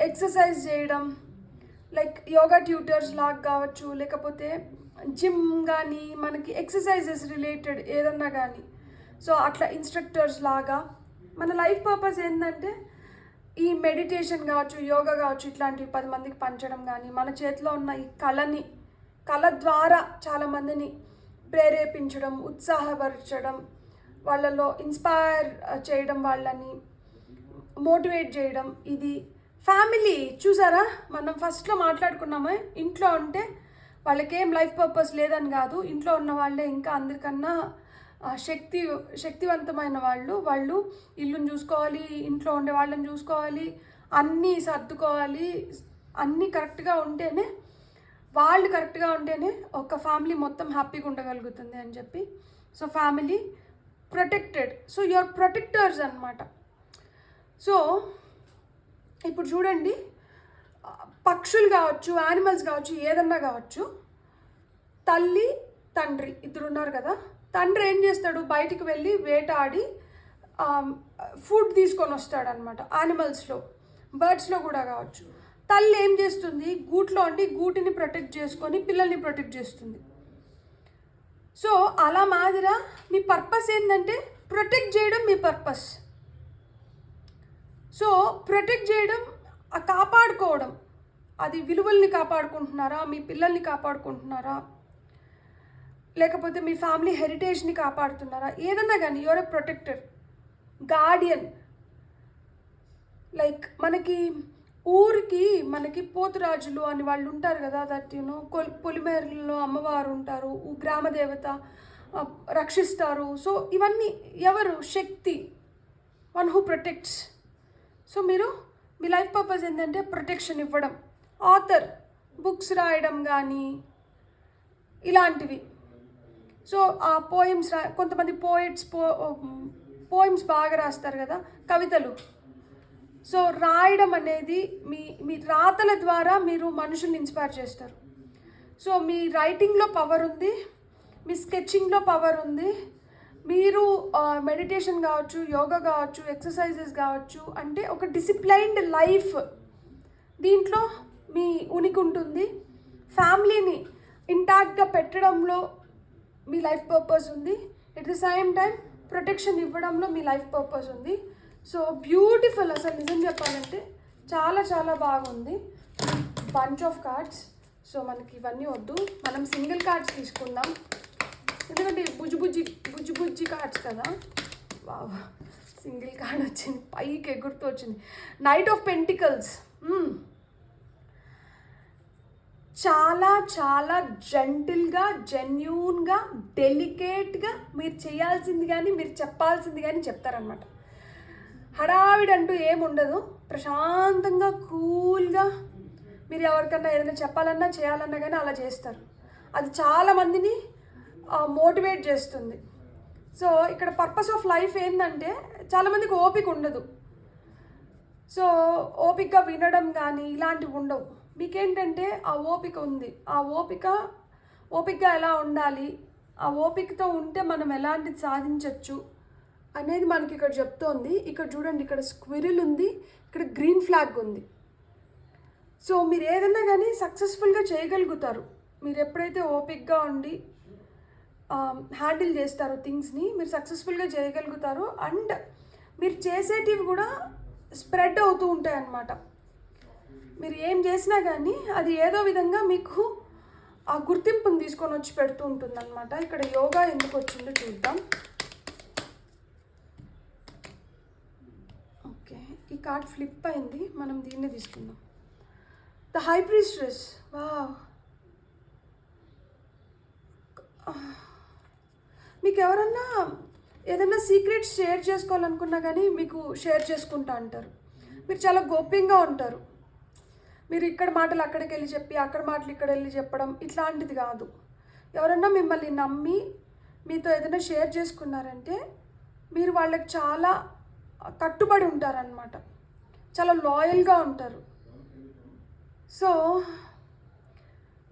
ఎక్సర్సైజ్ చేయడం, లైక్ యోగా ట్యూటర్స్ లాగా కావచ్చు, లేకపోతే జిమ్ కానీ, మనకి ఎక్సర్సైజెస్ రిలేటెడ్ ఏదన్నా కానీ, సో అట్లా ఇన్స్ట్రక్టర్స్ లాగా. మన లైఫ్ పర్పస్ ఏంటంటే ఈ మెడిటేషన్ కావచ్చు, యోగా కావచ్చు, ఇట్లాంటివి 10 మందికి పంచడం కానీ, మన చేతిలో ఉన్న ఈ కళ ద్వారా చాలామందిని ప్రేరేపించడం, ఉత్సాహపరచడం, వాళ్ళలో ఇన్స్పైర్ చేయడం, వాళ్ళని మోటివేట్ చేయడం. ఇది ఫ్యామిలీ. చూసారా మనం ఫస్ట్లో మాట్లాడుకున్నామే, ఇంట్లో ఉంటే వాళ్ళకేం లైఫ్ పర్పస్ లేదని కాదు, ఇంట్లో ఉన్న వాళ్ళే ఇంకా అందరికన్నా శక్తివంతమైన వాళ్ళు ఇల్లుని చూసుకోవాలి, ఇంట్లో ఉండే వాళ్ళని చూసుకోవాలి, అన్నీ సర్దుకోవాలి. అన్నీ కరెక్ట్గా ఉంటేనే, వాళ్ళు కరెక్ట్గా ఉంటేనే ఒక ఫ్యామిలీ మొత్తం హ్యాపీగా ఉండగలుగుతుంది అని చెప్పి. So family, protected. So your protectors అనమాట. సో ఇప్పుడు చూడండి, పక్షులు కావచ్చు, యానిమల్స్ కావచ్చు, ఏదన్నా కావచ్చు, తల్లి తండ్రి ఇద్దరు ఉన్నారు కదా. తండ్రి ఏం చేస్తాడు, బయటికి వెళ్ళి వేటాడి ఫుడ్ తీసుకొని వస్తాడు అనమాట. యానిమల్స్లో, బర్డ్స్లో కూడా కావచ్చు. తల్లి ఏం చేస్తుంది, గూట్లో ఉండి గూటిని ప్రొటెక్ట్ చేసుకొని పిల్లల్ని ప్రొటెక్ట్ చేస్తుంది. సో అలా మాదిరా మీ పర్పస్ ఏంటంటే ప్రొటెక్ట్ చేయడం మీ పర్పస్. సో ప్రొటెక్ట్ చేయడం, కాపాడుకోవడం, అది విలువల్ని కాపాడుకుంటున్నారా, మీ పిల్లల్ని కాపాడుకుంటున్నారా, లేకపోతే మీ ఫ్యామిలీ హెరిటేజ్ని కాపాడుతున్నారా, ఏదన్నా కానీ your a protector, Guardian. Like మనకి పోతురాజులు అని వాళ్ళు ఉంటారు కదా, దట్ పొలిమేరలో అమ్మవారు ఉంటారు, గ్రామదేవత రక్షిస్తారు. సో ఇవన్నీ ఎవరు, Shakti, one who protects. So మీ లైఫ్ పర్పస్ ఏంటంటే ప్రొటెక్షన్ ఇవ్వడం. ఆథర్, బుక్స్ రాయడం కానీ ఇలాంటివి. సో ఆ పోయిమ్స్ కొంతమంది పోయిమ్స్ బాగా రాస్తారు కదా, కవితలు. సో రాయడం అనేది మీ రాతల ద్వారా మీరు మనుషుల్ని ఇన్స్పైర్ చేస్తారు. సో మీ రైటింగ్లో పవర్ ఉంది, మీ స్కెచింగ్లో పవర్ ఉంది. మీరు మెడిటేషన్ కావచ్చు, యోగా కావచ్చు, ఎక్సర్సైజెస్ కావచ్చు, అంటే ఒక డిసిప్లైన్డ్ లైఫ్, దీంట్లో మీ ఉనికి ఉంటుంది. ఫ్యామిలీని ఇంటాక్ట్గా పెట్టడంలో మీ లైఫ్ పర్పస్ ఉంది. At the same time protection ఇవ్వడంలో మీ లైఫ్ పర్పస్ ఉంది. So beautiful. అసలు నిజం చెప్పాలంటే చాలా చాలా బాగుంది. Bunch of cards. సో మనకి ఇవన్నీ వద్దు, మనం సింగిల్ కార్డ్స్ తీసుకుందాం, ఎందుకంటే బుజ్జి కార్డ్స్ కదా. సింగిల్ కార్డ్ వచ్చింది, పైకి ఎగురుతూ వచ్చింది. Knight of pentacles. చాలా చాలా జెంటిల్గా, జెన్యూన్గా, డెలికేట్గా మీరు చేయాల్సింది కానీ మీరు చెప్పాల్సింది కానీ చెప్తారనమాట. హడావిడి అంటూ ఏముండదు. ప్రశాంతంగా కూల్గా మీరు ఎవరికన్నా ఏదైనా చెప్పాలన్నా చేయాలన్నా కానీ అలా చేస్తారు. అది చాలామందిని మోటివేట్ చేస్తుంది. సో ఇక్కడ పర్పస్ ఆఫ్ లైఫ్ ఏంటంటే చాలామందికి ఓపిక ఉండదు. సో ఓపికగా వినడం కానీ ఇలాంటివి ఉండవు. మీకేంటంటే ఆ ఓపిక ఉంది. ఆ ఓపికగా ఎలా ఉండాలి, ఆ ఓపికతో ఉంటే మనం ఎలాంటిది సాధించవచ్చు అనేది మనకి ఇక్కడ చెప్తోంది. ఇక్కడ చూడండి, ఇక్కడ స్క్విరిల్ ఉంది, ఇక్కడ గ్రీన్ ఫ్లాగ్ ఉంది. సో మీరు ఏదైనా కానీ సక్సెస్ఫుల్గా చేయగలుగుతారు. మీరు ఎప్పుడైతే ఓపికగా ఉండి హ్యాండిల్ చేస్తారో థింగ్స్ని, మీరు సక్సెస్ఫుల్గా చేయగలుగుతారు. అండ్ మీరు చేసేటివి కూడా స్ప్రెడ్ అవుతూ ఉంటాయి అన్నమాట. మీరు ఏం చేసినా కానీ అది ఏదో విధంగా మీకు ఆ గుర్తింపుని తీసుకొని వచ్చి పెడుతూ ఉంటుంది అనమాట. ఇక్కడ యోగా ఎందుకు వచ్చిందో చూద్దాం. ఓకే, ఈ కార్డ్ ఫ్లిప్ అయింది, మనం దీన్ని తీసుకుందాం. The high ప్రీస్ట్రెస్. వావ్, మీకు ఎవరన్నా ఏదైనా సీక్రెట్స్ షేర్ చేసుకోవాలనుకున్నా కానీ మీకు షేర్ చేసుకుంటా అంటారు. మీరు చాలా గోప్యంగా ఉంటారు. మీరు ఇక్కడ మాటలు అక్కడికి వెళ్ళి చెప్పి, అక్కడ మాటలు ఇక్కడ వెళ్ళి చెప్పడం ఇట్లాంటిది కాదు. ఎవరన్నా మిమ్మల్ని నమ్మి మీతో ఏదైనా షేర్ చేసుకున్నారంటే మీరు వాళ్ళకి చాలా కట్టుబడి ఉంటారనమాట, చాలా లాయల్గా ఉంటారు. సో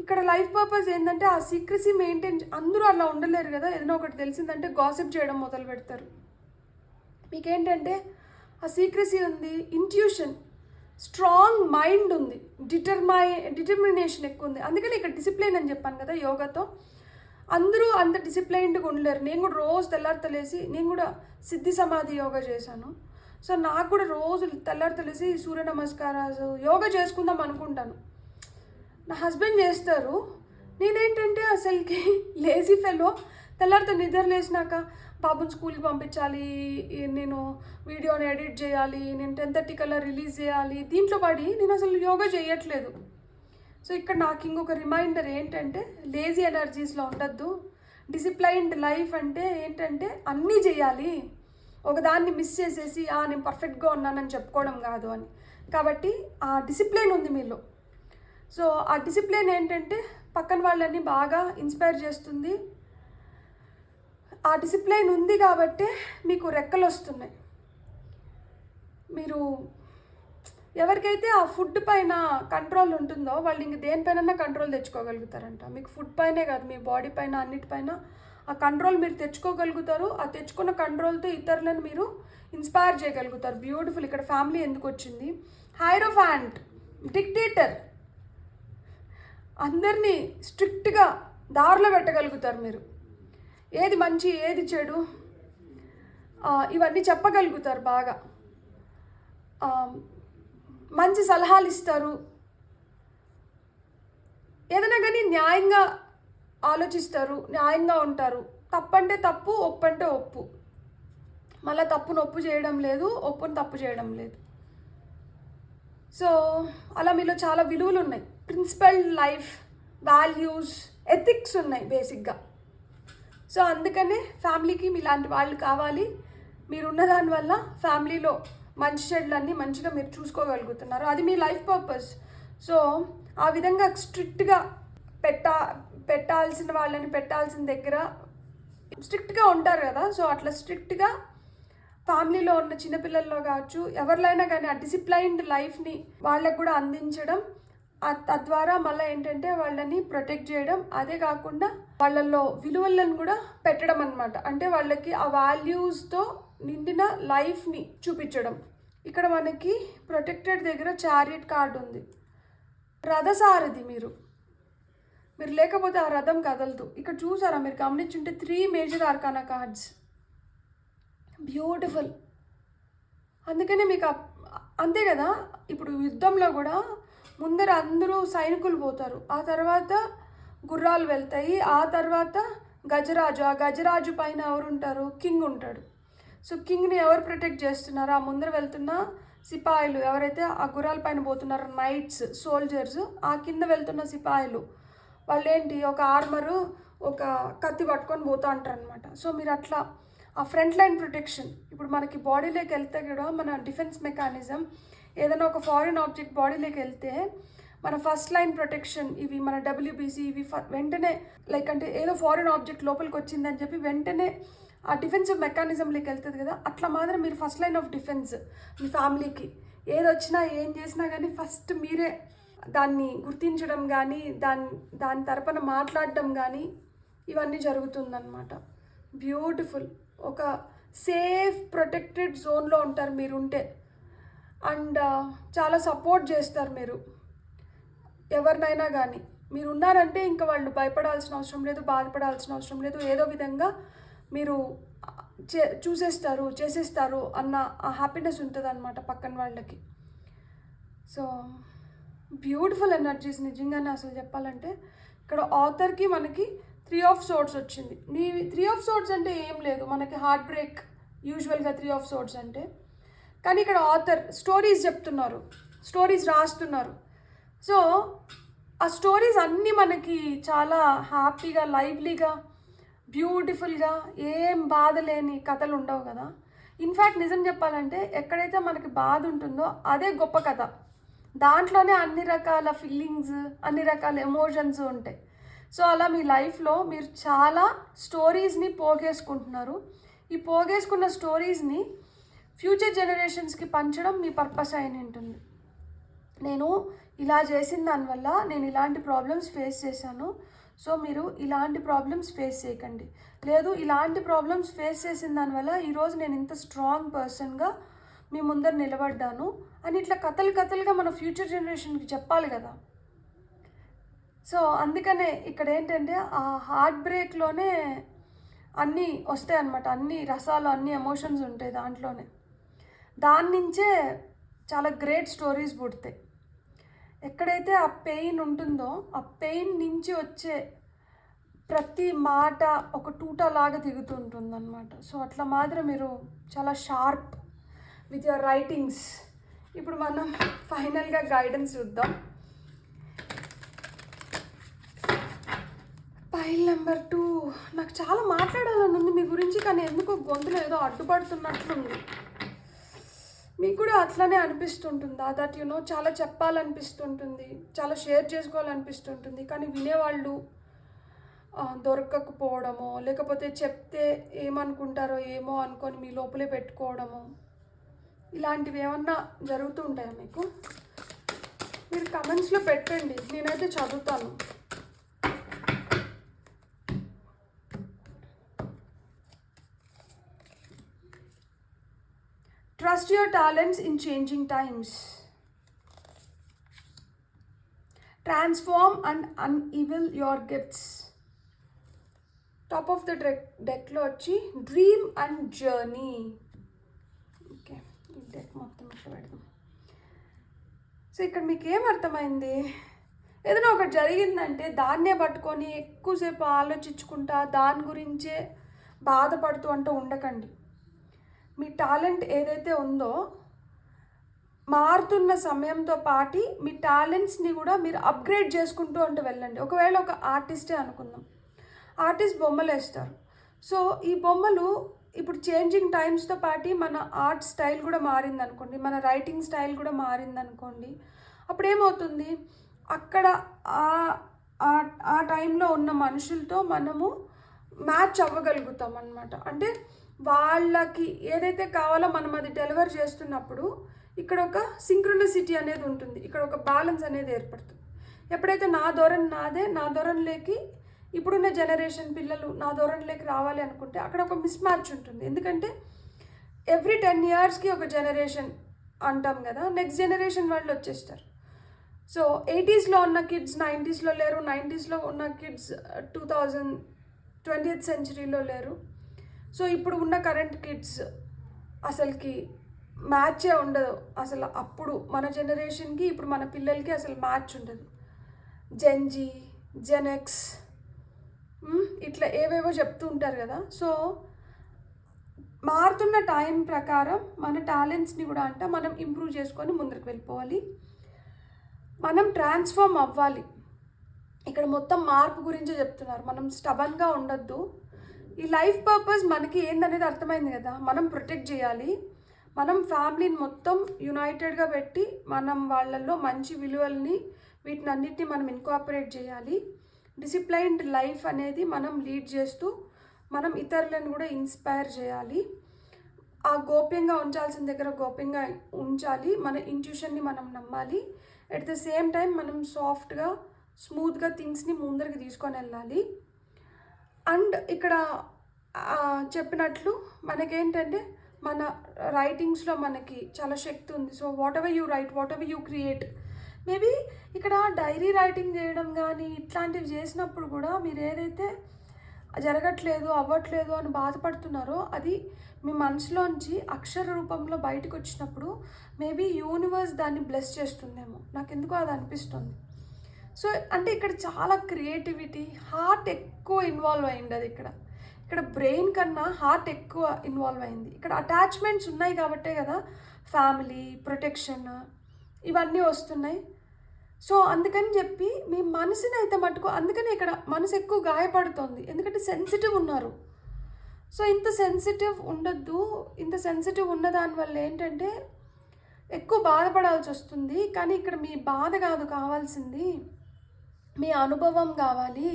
ఇక్కడ లైఫ్ పర్పస్ ఏంటంటే ఆ సీక్రసీ మెయింటైన్. అందరూ అలా ఉండలేరు కదా. ఏదైనా ఒకటి తెలిసిందంటే గాసిప్ చేయడం మొదలు పెడతారు. మీకేంటంటే ఆ సీక్రసీ ఉంది, ఇంట్యూషన్, స్ట్రాంగ్ మైండ్ ఉంది, డిటర్మినేషన్ ఎక్కువ ఉంది. అందుకని ఇక్కడ డిసిప్లైన్ అని చెప్పాను కదా యోగాతో. అందరూ అంత డిసిప్లైన్డ్గా ఉండలేరు. నేను కూడా రోజు తెల్లారితలేసి, నేను కూడా సిద్ధి సమాధి యోగా చేశాను. సో నాకు కూడా రోజు తెల్లారితలేసి సూర్య నమస్కారాలు యోగా చేసుకుందాం అనుకుంటాను. నా హస్బెండ్ చేస్తారు. నేనేంటంటే అసలుకి లేజీ ఫెలో. తెల్లారితో నిద్ర లేచినాక బాబుని స్కూల్కి పంపించాలి, నేను వీడియోని ఎడిట్ చేయాలి, నేను 10:30 కల్లా రిలీజ్ చేయాలి, దీంట్లో పడి నేను అసలు యోగా చేయట్లేదు. సో ఇక్కడ నాకు ఇంకొక రిమైండర్ ఏంటంటే లేజీ ఎనర్జీస్లో ఉండద్దు. డిసిప్లైన్డ్ లైఫ్ అంటే ఏంటంటే అన్నీ చేయాలి, ఒకదాన్ని మిస్ చేసేసి నేను పర్ఫెక్ట్గా ఉన్నానని చెప్పుకోవడం కాదు అని. కాబట్టి ఆ డిసిప్లైన్ ఉంది మీలో. సో ఆ డిసిప్లిన్ ఏంటంటే పక్కన వాళ్ళని బాగా ఇన్స్పైర్ చేస్తుంది. ఆ డిసిప్లిన్ ఉంది కాబట్టే మీకు రెక్కలు వస్తున్నాయి. మీరు ఎవరికైతే ఆ ఫుడ్ పైన కంట్రోల్ ఉంటుందో వాళ్ళు ఇంక దేనిపైన కంట్రోల్ తెచ్చుకోగలుగుతారంట. మీకు ఫుడ్ పైనే కాదు, మీ బాడీ పైన అన్నిటిపైన ఆ కంట్రోల్ మీరు తెచ్చుకోగలుగుతారు. ఆ తెచ్చుకున్న కంట్రోల్తో ఇతరులను మీరు ఇన్స్పైర్ చేయగలుగుతారు. బ్యూటిఫుల్. ఇక్కడ ఫ్యామిలీ ఎందుకు వచ్చింది? హైరోఫాంట్, డిక్టేటర్. అందరినీ స్ట్రిక్ట్గా దారిలో పెట్టగలుగుతారు మీరు. ఏది మంచి ఏది చెడు ఇవన్నీ చెప్పగలుగుతారు బాగా. మంచి సలహాలు ఇస్తారు. ఏదైనా కానీ న్యాయంగా ఆలోచిస్తారు, న్యాయంగా ఉంటారు. తప్పంటే తప్పు, ఒప్పు అంటే ఒప్పు. మళ్ళీ తప్పును ఒప్పు చేయడం లేదు, ఒప్పును తప్పు చేయడం లేదు. సో అలా మీలో చాలా విలువలు ఉన్నాయి. ప్రిన్సిపల్డ్ లైఫ్, వాల్యూస్, ఎథిక్స్ ఉన్నాయి బేసిక్గా. సో అందుకనే ఫ్యామిలీకి మీలాంటి వాళ్ళు కావాలి. మీరున్న దానివల్ల ఫ్యామిలీలో మంచి చెడులన్నీ మంచిగా మీరు చూసుకోగలుగుతున్నారు. అది మీ లైఫ్ పర్పస్. సో ఆ విధంగా స్ట్రిక్ట్గా పెట్టాల్సిన వాళ్ళని పెట్టాల్సిన దగ్గర స్ట్రిక్ట్గా ఉంటారు కదా. సో అట్లా స్ట్రిక్ట్గా ఫ్యామిలీలో ఉన్న చిన్నపిల్లల్లో కావచ్చు, ఎవరిలైనా కానీ ఆ డిసిప్లైన్డ్ లైఫ్ని వాళ్ళకు కూడా అందించడం, తద్వారా మళ్ళీ ఏంటంటే వాళ్ళని ప్రొటెక్ట్ చేయడం. అదే కాకుండా వాళ్ళల్లో విలువలను కూడా పెట్టడం అన్నమాట. అంటే వాళ్ళకి ఆ వాల్యూస్తో నిండిన లైఫ్ని చూపించడం. ఇక్కడ మనకి ప్రొటెక్టెడ్ దగ్గర చారియట్ కార్డు ఉంది. రథసారథి మీరు లేకపోతే ఆ రథం కదలదు. ఇక్కడ చూసారా, మీరు గమనించుంటే 3 మేజర్ ఆర్కానా కార్డ్స్. బ్యూటిఫుల్. అందుకనే మీకు అంతే కదా. ఇప్పుడు యుద్ధంలో కూడా ముందర అందరూ సైనికులు పోతారు, ఆ తర్వాత గుర్రాలు వెళ్తాయి, ఆ తర్వాత గజరాజు. ఆ గజరాజు పైన ఎవరు ఉంటారు? కింగ్ ఉంటాడు. సో కింగ్ని ఎవరు ప్రొటెక్ట్ చేస్తున్నారు? ఆ ముందర వెళ్తున్న సిపాయిలు ఎవరైతే ఆ గుర్రాల పైన పోతున్నారో, నైట్స్, సోల్జర్స్. ఆ కింద వెళ్తున్న సిపాయిలు వాళ్ళు ఏంటి, ఒక ఆర్మరు, ఒక కత్తి పట్టుకొని పోతూ అంటారు అనమాట. సో మీరు అట్లా ఆ ఫ్రంట్ లైన్ ప్రొటెక్షన్. ఇప్పుడు మనకి బాడీలోకి వెళ్తే కూడా మన డిఫెన్స్ మెకానిజం, ఏదైనా ఒక ఫారిన్ ఆబ్జెక్ట్ బాడీలోకి వెళ్తే మన ఫస్ట్ లైన్ ప్రొటెక్షన్ ఇవి మన డబ్ల్యూబీసీ ఇవి వెంటనే లైక్ అంటే ఏదో ఫారిన్ ఆబ్జెక్ట్ లోపలికి వచ్చిందని చెప్పి వెంటనే ఆ డిఫెన్సివ్ మెకానిజంలోకి వెళ్తుంది కదా, అట్లా మాత్రం మీరు ఫస్ట్ లైన్ ఆఫ్ డిఫెన్స్. మీ ఫ్యామిలీకి ఏది వచ్చినా ఏం చేసినా కానీ ఫస్ట్ మీరే దాన్ని గుర్తించడం కానీ దాని తరపున మాట్లాడడం కానీ ఇవన్నీ జరుగుతుందన్నమాట. బ్యూటిఫుల్. ఒక సేఫ్ ప్రొటెక్టెడ్ జోన్లో ఉంటారు మీరుంటే. అండ్ చాలా సపోర్ట్ చేస్తారు మీరు ఎవరినైనా కానీ. మీరు ఉన్నారంటే ఇంకా వాళ్ళు భయపడాల్సిన అవసరం లేదు, బాధపడాల్సిన అవసరం లేదు. ఏదో విధంగా మీరు చేసేస్తారు అన్న ఆ హ్యాపీనెస్ ఉంటుంది అనమాట పక్కన వాళ్ళకి. సో బ్యూటిఫుల్ ఎనర్జీస్ నిజంగానే. అసలు చెప్పాలంటే ఇక్కడ ఆథర్కి మనకి 3 ఆఫ్ సోర్డ్స్ వచ్చింది. 3 ఆఫ్ సోర్డ్స్ అంటే ఏం లేదు, మనకి హార్ట్ బ్రేక్ యూజువల్గా 3 ఆఫ్ సోర్డ్స్ అంటే. కానీ ఇక్కడ ఆథర్ స్టోరీస్ చెప్తున్నారు, స్టోరీస్ రాస్తున్నారు. సో ఆ స్టోరీస్ అన్నీ మనకి చాలా హ్యాపీగా, లైవ్లీగా, బ్యూటిఫుల్గా, ఏం బాధ లేని కథలు ఉండవు కదా. ఇన్ఫ్యాక్ట్ నిజం చెప్పాలంటే ఎక్కడైతే మనకి బాధ ఉంటుందో అదే గొప్ప కథ. దాంట్లోనే అన్ని రకాల ఫీలింగ్స్, అన్ని రకాల ఎమోషన్స్ ఉంటాయి. సో అలా మీ లైఫ్లో మీరు చాలా స్టోరీస్ని పోగేసుకుంటున్నారు. ఈ పోగేసుకున్న స్టోరీస్ని ఫ్యూచర్ జనరేషన్స్కి పంచడం మీ పర్పస్ అయిన ఉంటుంది. నేను ఇలా చేసిన దానివల్ల నేను ఇలాంటి ప్రాబ్లమ్స్ ఫేస్ చేశాను, సో మీరు ఇలాంటి ప్రాబ్లమ్స్ ఫేస్ చేయకండి. లేదు, ఇలాంటి ప్రాబ్లమ్స్ ఫేస్ చేసిన దానివల్ల ఈరోజు నేను ఇంత స్ట్రాంగ్ పర్సన్గా మీ ముందర నిలబడ్డాను అని ఇట్లా కథలుగా మన ఫ్యూచర్ జనరేషన్కి చెప్పాలి కదా. సో అందుకనే ఇక్కడ ఏంటంటే ఆ హార్ట్ బ్రేక్లోనే అన్నీ వస్తాయి అన్నమాట. అన్ని రసాలు, అన్ని ఎమోషన్స్ ఉంటాయి దాంట్లోనే. దాని నుంచే చాలా గ్రేట్ స్టోరీస్ పుడతాయి. ఎక్కడైతే ఆ పెయిన్ ఉంటుందో ఆ పెయిన్ నుంచి వచ్చే ప్రతి మాట ఒక టూటాలాగా దిగుతుంటుందన్నమాట. సో అట్లా మాత్రం మీరు చాలా షార్ప్ విత్ యువర్ రైటింగ్స్. ఇప్పుడు మనం ఫైనల్గా గైడెన్స్ చూద్దాం. File number 2. నాకు చాలా మాట్లాడాలని ఉంది మీ గురించి, కానీ ఎందుకో గొంతులో ఏదో అడ్డుపడుతున్నట్లుంది. మీకు కూడా అట్లనే అనిపిస్తుంటుందా? దట్ చాలా చెప్పాలనిపిస్తుంటుంది, చాలా షేర్ చేసుకోవాలనిపిస్తుంటుంది, కానీ వినేవాళ్ళు దొరకకపోవడమో, లేకపోతే చెప్తే ఏమనుకుంటారో ఏమో అనుకొని మీ లోపలే పెట్టుకోవడమో, ఇలాంటివి ఏమన్నా జరుగుతూ ఉంటాయా మీకు? మీరు కమెంట్స్లో పెట్టండి, నేనైతే చదువుతాను. Trust your talents in changing times. Transform and unveil your gifts. Top of the deck lo vachi dream and journey. Okay, ఈ డెక్ మొత్తం ఇట్లా పెడదాం. సో ఇక్కడ మీకు ఏం అర్థమైంది? ఏదైనా ఒకటి జరిగిందంటే దాన్నే పట్టుకొని ఎక్కువసేపు ఆలోచించుకుంటా దాని గురించే బాధపడుతూ అంటూ ఉండకండి. మీ టాలెంట్ ఏదైతే ఉందో మారుతున్న సమయంతో పాటు మీ టాలెంట్స్ని కూడా మీరు అప్గ్రేడ్ చేసుకుంటూ అంటూ వెళ్ళండి. ఒకవేళ ఒక ఆర్టిస్టే అనుకుందాం, ఆర్టిస్ట్ బొమ్మలు వేస్తారు. సో ఈ బొమ్మలు ఇప్పుడు చేంజింగ్ టైమ్స్తో పాటు మన ఆర్ట్ స్టైల్ కూడా మారిందనుకోండి, మన రైటింగ్ స్టైల్ కూడా మారిందనుకోండి, అప్పుడు ఏమవుతుంది, అక్కడ ఆ టైంలో ఉన్న మనుషులతో మనము మ్యాచ్ అవ్వగలుగుతాం అన్నమాట. అంటే వాళ్ళకి ఏదైతే కావాలో మనం అది డెలివర్ చేస్తున్నప్పుడు ఇక్కడ ఒక సింక్రోనిసిటీ అనేది ఉంటుంది, ఇక్కడ ఒక బ్యాలెన్స్ అనేది ఏర్పడుతుంది. ఎప్పుడైతే నా ధోరణి నాదే, నా ధోరణిలోకి ఇప్పుడున్న జనరేషన్ పిల్లలు నా ధోరణిలోకి రావాలి అనుకుంటే అక్కడ ఒక మిస్ మ్యాచ్ ఉంటుంది. ఎందుకంటే ఎవ్రీ 10 yearsకి ఒక జనరేషన్ అంటాం కదా, నెక్స్ట్ జనరేషన్ వాళ్ళు వచ్చేస్తారు. సో 80sలో ఉన్న కిడ్స్ 90sలో లేరు, 90sలో ఉన్న కిడ్స్ 20th centuryలో లేరు. సో ఇప్పుడు ఉన్న కరెంట్ కిడ్స్ అసలుకి మ్యాచే ఉండదు. అసలు అప్పుడు మన జనరేషన్కి ఇప్పుడు మన పిల్లలకి అసలు మ్యాచ్ ఉండదు. జెన్జీ, జెనెక్స్ ఇట్లా ఏవేవో చెప్తూ ఉంటారు కదా. సో మారుతున్న టైం ప్రకారం మన టాలెంట్స్ని కూడా మనం ఇంప్రూవ్ చేసుకొని ముందుకు వెళ్ళిపోవాలి. మనం ట్రాన్స్ఫార్మ్ అవ్వాలి. ఇక్కడ మొత్తం మార్పు గురించే చెప్తున్నారు. మనం స్టబన్గా ఉండొద్దు. ఈ లైఫ్ పర్పస్ మనకి ఏందనేది అర్థమైంది కదా. మనం ప్రొటెక్ట్ చేయాలి, మనం ఫ్యామిలీని మొత్తం యునైటెడ్గా పెట్టి మనం వాళ్ళల్లో మంచి విలువల్ని వీటిని అన్నిటిని మనం ఇన్కాపరేట్ చేయాలి. డిసిప్లైన్డ్ లైఫ్ అనేది మనం లీడ్ చేస్తూ మనం ఇతరులను కూడా ఇన్స్పైర్ చేయాలి. ఆ గోప్యంగా ఉంచాల్సిన దగ్గర గోప్యంగా ఉంచాలి, మన ఇంట్యూషన్ని మనం నమ్మాలి. అట్ ద సేమ్ టైం మనం సాఫ్ట్గా స్మూత్గా థింగ్స్ని ముందరికి తీసుకొని వెళ్ళాలి. అండ్ ఇక్కడ చెప్పినట్లు మనకేంటంటే మన రైటింగ్స్లో మనకి చాలా శక్తి ఉంది. So what ever you right, what ever you create, maybe ఇక్కడ డైరీ రైటింగ్ చేయడం కానీ ఇట్లాంటివి చేసినప్పుడు కూడా మీరు ఏదైతే జరగట్లేదు అవ్వట్లేదు అని బాధపడుతున్నారో అది మీ మనసులోంచి అక్షర రూపంలో బయటకు వచ్చినప్పుడు మేబీ యూనివర్స్ దాన్ని బ్లెస్ చేస్తుందేమో, నాకు ఎందుకో అది అనిపిస్తుంది. సో అంటే ఇక్కడ చాలా క్రియేటివిటీ, హార్ట్ ఎక్కువ ఇన్వాల్వ్ అయింది. అది ఇక్కడ బ్రెయిన్ కన్నా హార్ట్ ఎక్కువ ఇన్వాల్వ్ అయింది. ఇక్కడ అటాచ్మెంట్స్ ఉన్నాయి కాబట్టే కదా ఫ్యామిలీ, ప్రొటెక్షన్ ఇవన్నీ వస్తున్నాయి. సో అందుకని చెప్పి మీ మనసుని అయితే మట్టుకు, అందుకని ఇక్కడ మనసు ఎక్కువ గాయపడుతుంది, ఎందుకంటే సెన్సిటివ్ ఉన్నారు. సో ఇంత సెన్సిటివ్ ఉండొద్దు. ఇంత సెన్సిటివ్ ఉన్న దానివల్ల ఏంటంటే ఎక్కువ బాధపడాల్సి వస్తుంది. కానీ ఇక్కడ మీ బాధ కాదు కావాల్సింది, మీ అనుభవం కావాలి,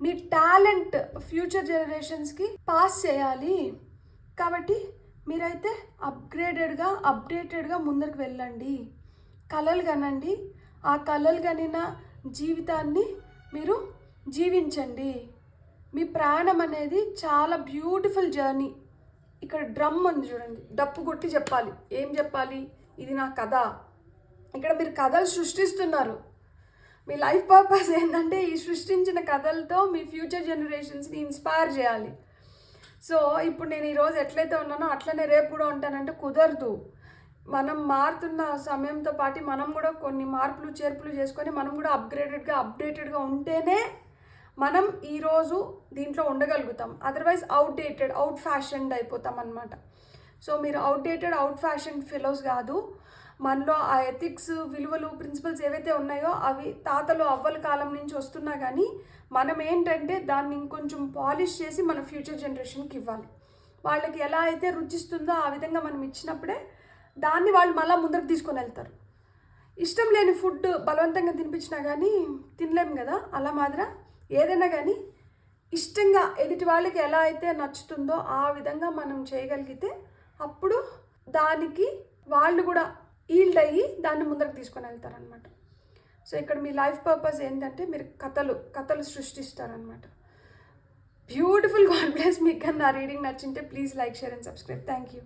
మీ టాలెంట్ ఫ్యూచర్ జనరేషన్స్కి పాస్ చేయాలి. కాబట్టి మీరైతే అప్డేటెడ్గా ముందరికి వెళ్ళండి, కలలు కనండి. ఆ కలలు కనిన జీవితాన్ని మీరు జీవించండి. మీ ప్రయాణం అనేది చాలా బ్యూటిఫుల్ జర్నీ. ఇక్కడ డ్రమ్ ఉంది చూడండి, డప్పు కొట్టి చెప్పాలి. ఏం చెప్పాలి? ఇది నా కథ. ఇక్కడ మీరు కథలు సృష్టిస్తున్నారు. మీ లైఫ్ పర్పస్ ఏంటంటే ఈ సృష్టించిన కథలతో మీ ఫ్యూచర్ జనరేషన్స్ని ఇన్స్పైర్ చేయాలి. సో ఇప్పుడు నేను ఈరోజు ఎట్లయితే ఉన్నానో అట్లనే రేపు కూడా ఉంటానంటే కుదరదు. మనం మారుతున్న సమయంతో పాటు మనం కూడా కొన్ని మార్పులు చేర్పులు చేసుకొని మనం కూడా అప్డేటెడ్గా ఉంటేనే మనం ఈరోజు దీంట్లో ఉండగలుగుతాం. అదర్వైజ్ అవుట్ ఫ్యాషన్డ్ అయిపోతాం అన్నమాట. సో మీరు అవుట్ ఫ్యాషన్ ఫెలోస్ కాదు. మనలో ఆ ఎథిక్స్, విలువలు, ప్రిన్సిపల్స్ ఏవైతే ఉన్నాయో అవి తాతలు అవ్వల కాలం నుంచి వస్తున్నా కానీ మనం ఏంటంటే దాన్ని ఇంకొంచెం పాలిష్ చేసి మన ఫ్యూచర్ జనరేషన్కి ఇవ్వాలి. వాళ్ళకి ఎలా అయితే రుచిస్తుందో ఆ విధంగా మనం ఇచ్చినప్పుడే దాన్ని వాళ్ళు మళ్ళీ ముందరకు తీసుకొని వెళ్తారు. ఇష్టం లేని ఫుడ్ బలవంతంగా తినిపించినా కానీ తినలేము కదా. అలా మాదిరా ఏదైనా కానీ ఇష్టంగా ఎదుటి వాళ్ళకి ఎలా అయితే నచ్చుతుందో ఆ విధంగా మనం చేయగలిగితే అప్పుడు దానికి వాళ్ళు కూడా ఈల్డ్ అయ్యి దాన్ని ముందరకు తీసుకొని వెళ్తారనమాట. సో ఇక్కడ మీ లైఫ్ పర్పస్ ఏంటంటే మీరు కథలు సృష్టిస్తారనమాట. బ్యూటిఫుల్. God bless. మీకు నా రీడింగ్ నచ్చింటే please like, share and subscribe. Thank you.